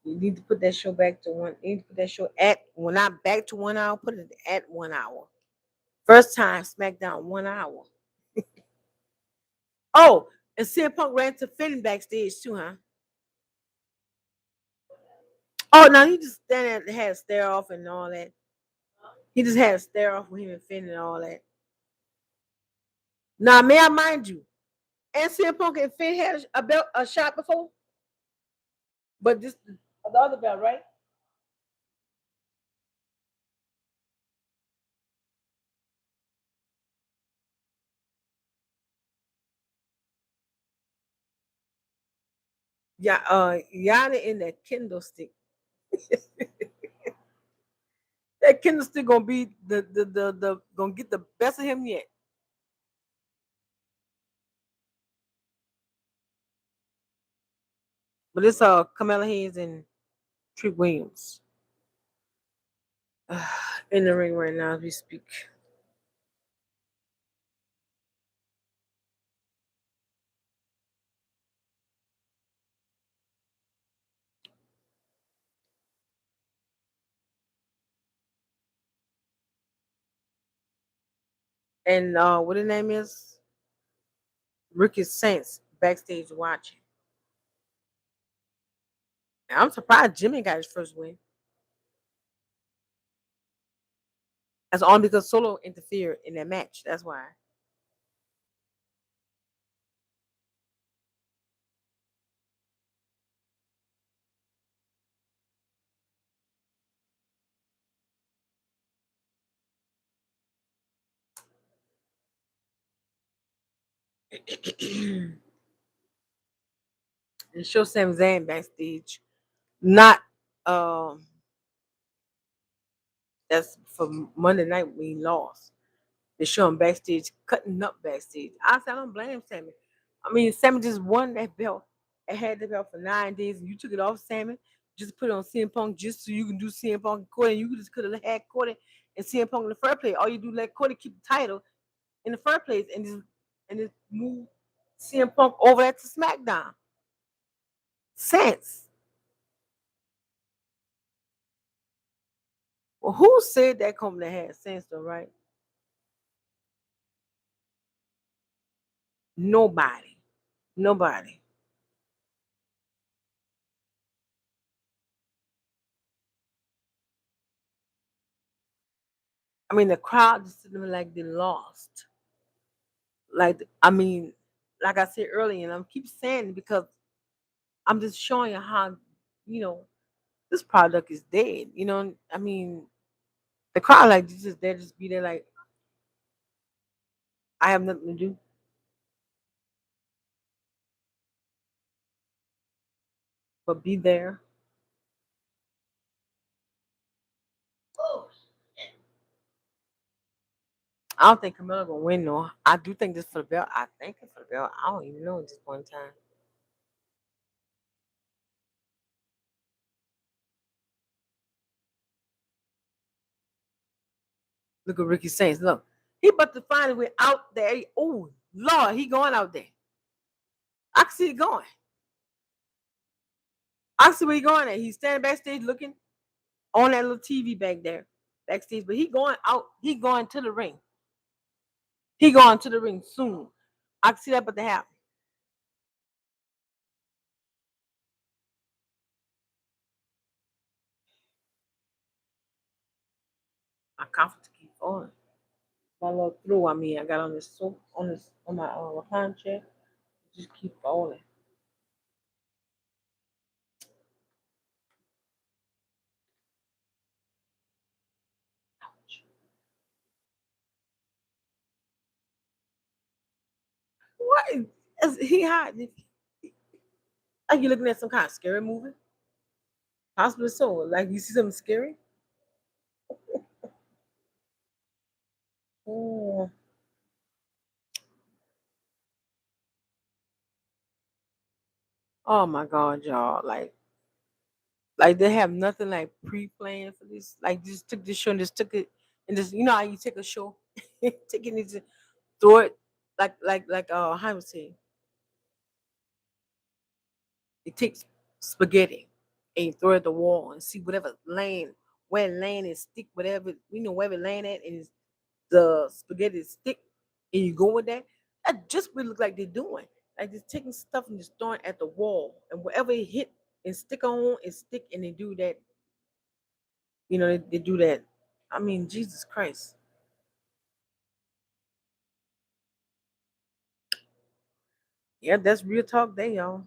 You need to put that show back to one. You need to put that show at when I back to 1 hour. Put it at 1 hour. First time Smackdown 1 hour. Oh, and CM Punk ran to Finn backstage too, huh? Oh no, he just stand there and had a stare off and all that. He just had a stare off with him and Finn and all that. Now, may I mind you, and CM Punk and Finn had a belt a shot before, but this the other belt, right? Yeah, Yana in that Kindle stick. That Kindle stick gonna be the gonna get the best of him yet. But it's Kamala Hayes and Trick Williams in the ring right now as we speak. And what his name is? Ricky Saints backstage watching. I'm surprised Jimmy got his first win. That's only because Solo interfered in that match. That's why. And show Sami Zayn backstage. Not that's for Monday night when he lost. They show him backstage cutting up backstage. I said I don't blame Sammy. I mean Sammy just won that belt and had the belt for 9 days and you took it off Sammy, just put it on CM Punk just so you can do CM Punk and Cody. You just could have had Cody and CM Punk in the first place. All you do let Cody keep the title in the first place and just move CM Punk over there to SmackDown. Sense. Well, who said that company had sense though, right? Nobody. Nobody. I mean, the crowd just sitting there like they lost. Like, I mean, like I said earlier, and I'm keep saying it because I'm just showing you how, you know, this product is dead. You know, I mean, the crowd like just they just be there like I have nothing to do but be there. I don't think Camilla gonna win though. I do think this for the belt. I think it's for the belt. I don't even know at this point in time. Look at Ricky Saints. Look, he about to find a way out there. Oh Lord, he going out there. I can see it going. I see where he going at. He's standing backstage looking on that little TV back there, backstage. But he going out. He going to the ring. He going to the ring soon. I can see that, but they happen. I confident to keep on. My little through. I mean, I got on this soap on my recline chair. Just keep falling. What is he hiding? Like you looking at some kind of scary movie? Possibly so. Like you see something scary? Oh, oh my God, y'all! Like they have nothing like pre-planned for this. Like just took this show and just took it and just how you take a show, take it and just throw it like how would say it takes spaghetti and you throw it at the wall and see whatever lane where it land and stick whatever wherever it land at and the spaghetti stick and you go with that. That just what it look like they're doing. Like just taking stuff and just throwing it at the wall and wherever it hit and stick on and stick and they do that. They do that. I mean, Jesus Christ. Yeah, that's real talk there, y'all.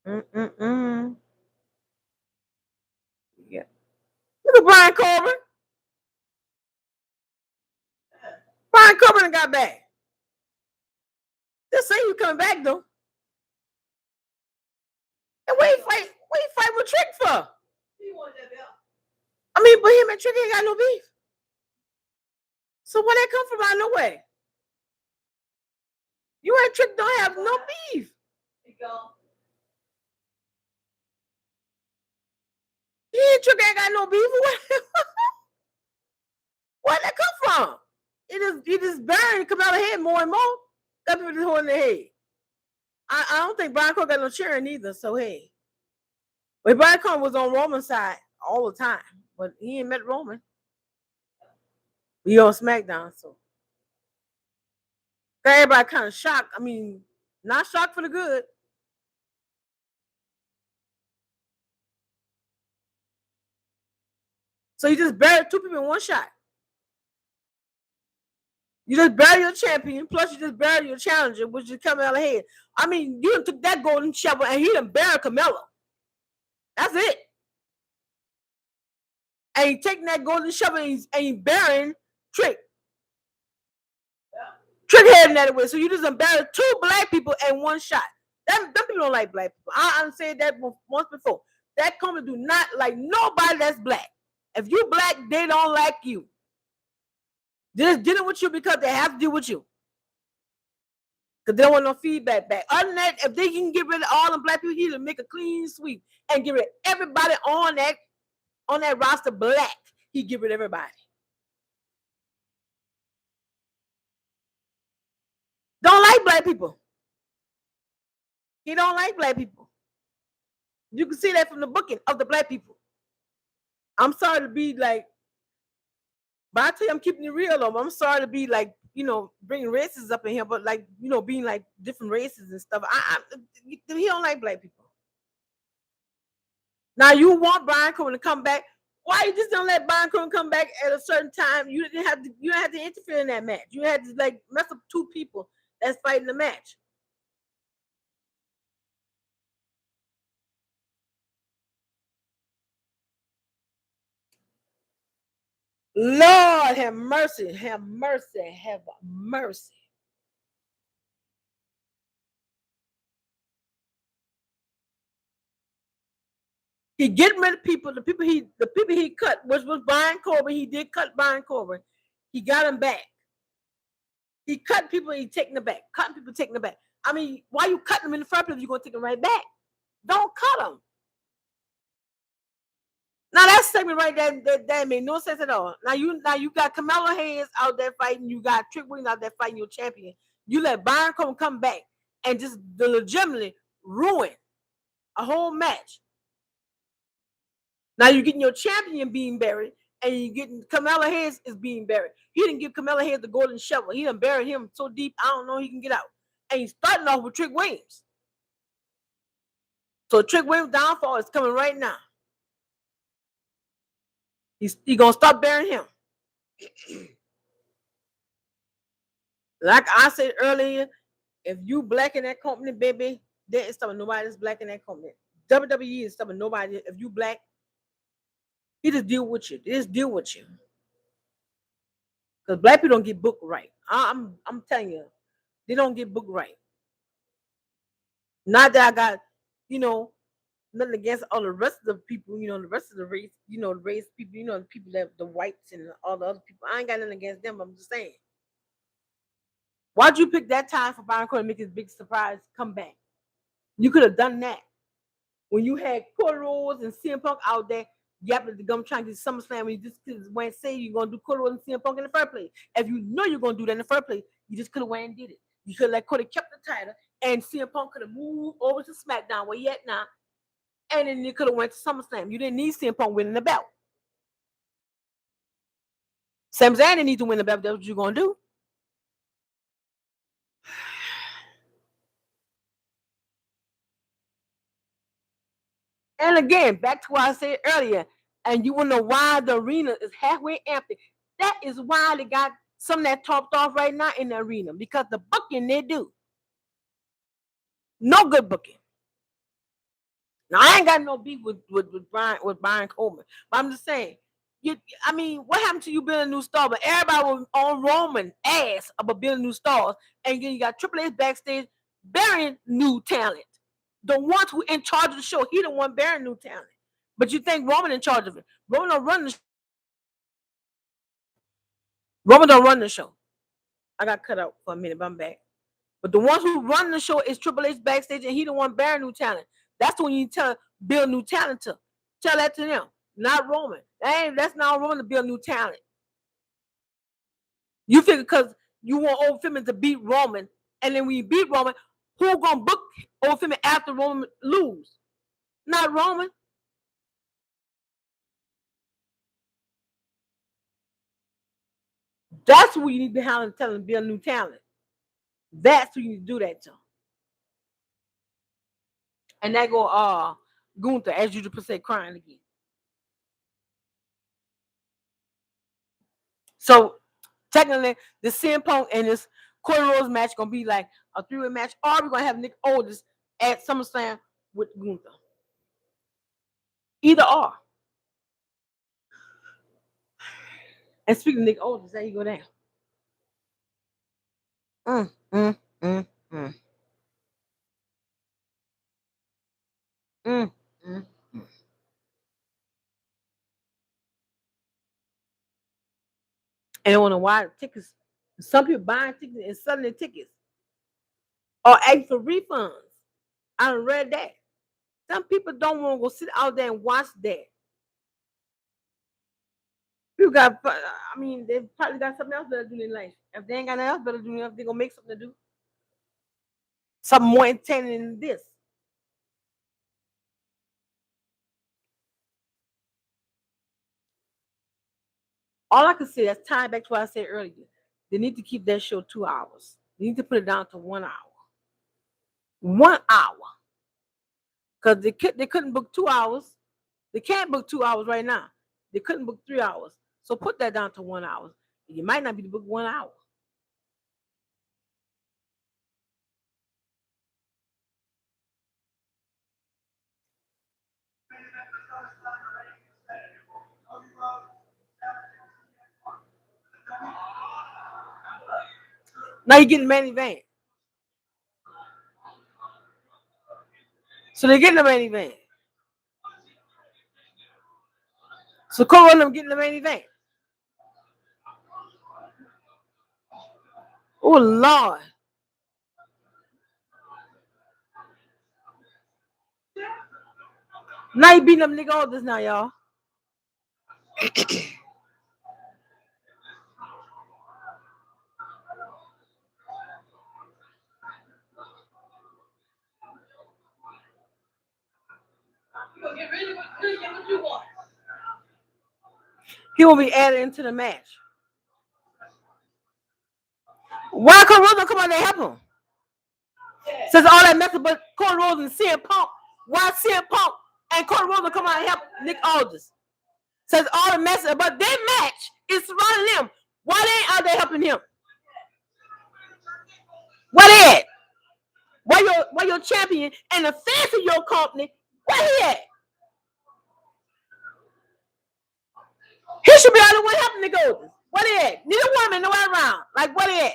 Mm-mm-mm. Yeah. Look at Brian Corbin. Brian Corbin got back. They say he coming back though. And what he fight with Trick for? He wanted that belt. I mean, but him and Trick ain't got no beef. So where that come from out of nowhere? You and Trick don't have no beef. He and Trick ain't got no beef. Where'd that come from? It is burying come out of head more and more. Got people just holding their head. I don't think Brian Corbin got no cheering either. So hey, but Brian Corbin was on Roman's side all the time, but he ain't met Roman. He on Smackdown, so everybody kind of shocked. I mean, not shocked for the good. So you just buried two people in one shot. You just buried your champion, plus you just buried your challenger, which is coming out of head. I mean, you took that golden shovel and he done buried Camelo. That's it. And he taking that golden shovel and he burying Trick. Trick heading that way. So you just buried two black people in one shot. Them people don't like black people. I said that once before. That company do not like nobody that's black. If you black, they don't like you. They're just dealing with you because they have to deal with you. Because they don't want no feedback back. Other than that, if they can get rid of all the black people, he to make a clean sweep and get rid of everybody on that roster black. He get rid of everybody. Don't like black people. He don't like black people. You can see that from the booking of the black people. I'm sorry to be like, but I tell you, I'm keeping it real though. I'm sorry to be like, bringing races up in here, but like, being like different races and stuff. He don't like black people. Now you want Brian Corbin to come back. Why you just don't let Brian Corbin come back at a certain time? You didn't have to interfere in that match. You had to like mess up two people that's fighting the match. Lord have mercy, have mercy, have mercy. He getting rid of people. The people he cut, which was Brian Corbin. He did cut Brian Corbin. He got him back. He cut people. He taking them back. Cutting people, taking them back. I mean, why you cutting them in the front place? You gonna take them right back? Don't cut them. Now that segment right there, that made no sense at all. Now you got Camelo Hayes out there fighting. You got Trick Williams out there fighting your champion. You let Brian Corbin come back and just legitimately ruin a whole match. Now you're getting your champion being buried, and you're getting Camelo Hayes is being buried. He didn't give Camelo Hayes the golden shovel. He done buried him so deep, I don't know he can get out. And he's starting off with Trick Williams. So Trick Williams' downfall is coming right now. He's gonna stop burying him. Like I said earlier, If you black in that company, baby, there is something nobody that's black in that company. WWE is something nobody. If you black, he just deal with you. They just deal with you. Because black people don't get booked right. I'm telling you, they don't get booked right. Not that I got, you know, nothing against all the rest of the people, the rest of the race, the race people, the people that the whites and all the other people. I ain't got nothing against them. I'm just saying. Why'd you pick that time for Byron Cody to make his big surprise comeback? You could have done that when you had Cody Rhodes and CM Punk out there yapping the gum trying to get SummerSlam when you just went and say you're gonna do Cody Rhodes and CM Punk in the first place. If you know you're gonna do that in the first place, you just could have went and did it. You could have let Cody kept the title and CM Punk could have moved over to SmackDown where he at now, and then you could have went to SummerSlam. You didn't need CM Punk winning the belt. Sami Zayn didn't need to win the belt. That's what you're gonna do. And again, back to what I said earlier, and you want to know why the arena is halfway empty. That is why they got some of that topped off right now in the arena, because the booking they do. No good booking. Now I ain't got no beef with Brian Coleman, but I'm just saying, what happened to you being a new star? But everybody was on Roman ass about being new stars, and then you got Triple H backstage burying new talent. The ones who in charge of the show, he the one bearing new talent. But you think Roman in charge of it? Roman don't run the show. Roman don't run the show. I got cut out for a minute, but I'm back. But the ones who run the show is Triple H backstage, and he the one bearing new talent. That's when you build new talent to. Tell that to them, not Roman. That's not Roman to build new talent. You figure because you want Old Fimmin to beat Roman, and then when you beat Roman, who gonna book Old Fimmin after Roman lose? Not Roman. That's who you need to have and tell them to build new talent. That's who you need to do that to. And that go Gunther, as you just say, crying again. So technically, the CM Punk and this Cody Rhodes match gonna be like a 3-way match, or we're gonna have Nick Aldis at SummerSlam with Gunther. Either or. And speaking of Nick Aldis, how you go down? And I don't know why tickets. Some people buying tickets and selling their tickets or asking for refunds. I read that. Some people don't want to go sit out there and watch that. People got, they probably got something else better to do in life. If they ain't got nothing else better to do, they're gonna make something to do. Something more entertaining than this. All I can say, that's tied back to what I said earlier. They need to keep that show 2 hours. They need to put it down to 1 hour. 1 hour. Because they couldn't book 2 hours. They can't book 2 hours right now. They couldn't book 3 hours. So put that down to 1 hour. You might not be to book 1 hour. Now you're getting the main event. So they're getting the main event. So Cole and them getting the main event. Oh Lord. Now you beating them nigga all this now, y'all. He will be added into the match. Why Cody Rhodes don't come out there and help him? Since all that mess about Cody Rhodes and CM Punk, why CM Punk and Cody Rhodes don't come out and help Nick Aldis? Since all the mess about their match is surrounding them, why they ain't out there helping him? Where they at? Where your champion and the face of your company, where he at? He should be the one helping the Golden. Where they at? Neither woman nowhere around. Like, where they at?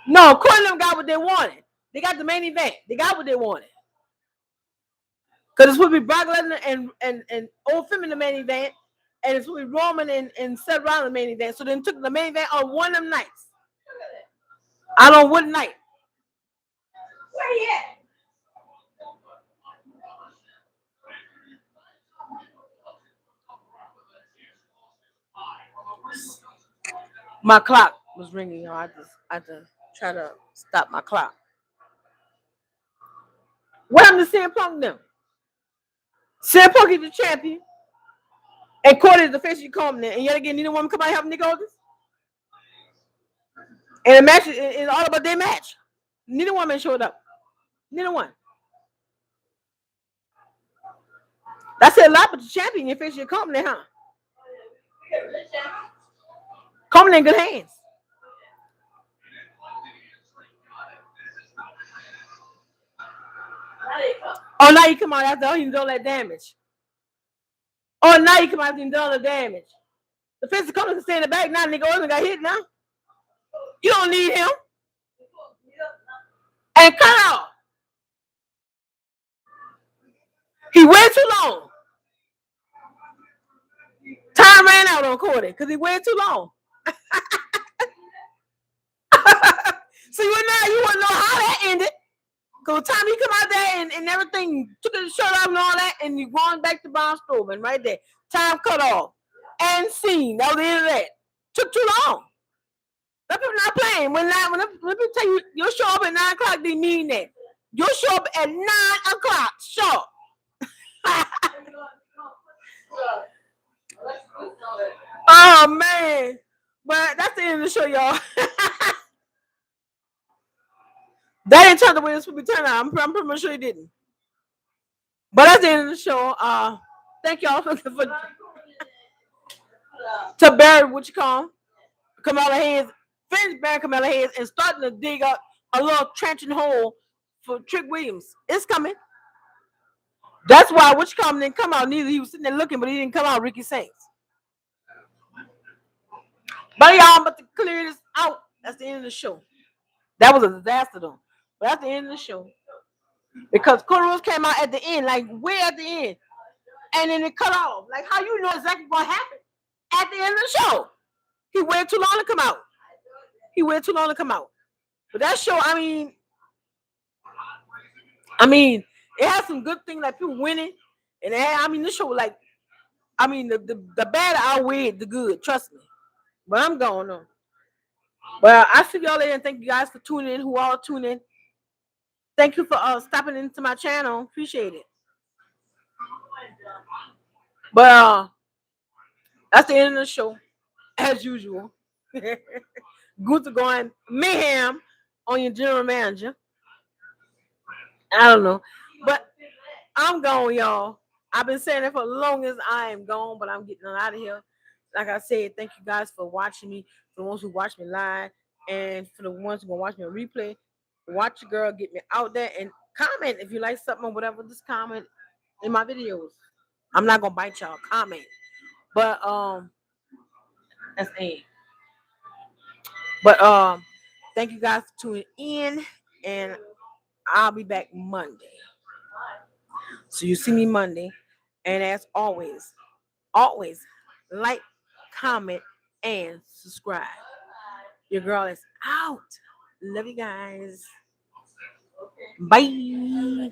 No, Corey them got what they wanted. They got the main event. They got what they wanted. Because it's supposed to be Brock Lesnar and Old Finn in the main event. And it's supposed to be Roman and Seth Rollins in the main event. So then took the main event on one of them nights. I don't know what night. Where he at? My clock was ringing, y'all. I had to try to stop my clock. What happened to CM Punk them? CM Punk is the champion. And Cody is the face you call him there. And yet again, neither woman come out and help Nick Aldis. And the match is all about their match. Neither woman showed up. Neither one. That's a lot, but the champion, you face your company, huh? Company in good hands. Oh, now you come out after he did all that damage. Oh, now you come out after he did all the damage. The face of company can stay in the back now. Nigga Orton got hit now. You don't need him. And cut off. He waited too long. Time ran out on Cody because he waited too long. So you want to know how that ended. Because the time he come out there and everything, took his shirt off and all that, and you going back to Braun Strowman right there. Time cut off. And scene. That was the end of that. Took too long. That people not playing. When let me tell you, you'll show up at 9 o'clock, they mean that. You'll show up at 9 o'clock, sharp. Oh, man. But that's the end of the show, y'all. That didn't turn the way this would be turned out. I'm pretty much sure it didn't. But that's the end of the show. Thank y'all for to Barry, what you call him, Kamala Hayes, finish Barry Kamala Hayes, and starting to dig up a little trenching hole for Trick Williams. It's coming. That's why what you call him didn't come out neither. He was sitting there looking, but he didn't come out. Ricky Saints. But y'all, I'm about to clear this out. That's the end of the show. That was a disaster though. But that's the end of the show. Because Cody Rhodes came out at the end, like way at the end. And then it cut off. Like how you know exactly what happened at the end of the show. He waited too long to come out. But that show, I mean, it has some good things like people winning. And this show like, the bad outweighed the good, trust me. But I'm going on. Well, I see y'all later and thank you guys for tuning in, who all tune in. Thank you for stopping into my channel. Appreciate it. But that's the end of the show, as usual. Gunther going mayhem on your general manager. I don't know. But I'm gone, y'all. I've been saying it for as long as I am gone, but I'm getting out of here. Like I said, thank you guys for watching me. For the ones who watch me live, and for the ones who gonna watch me on replay, watch your girl, get me out there, and comment if you like something or whatever. Just comment in my videos. I'm not gonna bite y'all. Comment. But that's it. But thank you guys for tuning in, and I'll be back Monday. So you see me Monday, and as always, like, comment, and subscribe. Your girl is out. Love you guys. Bye.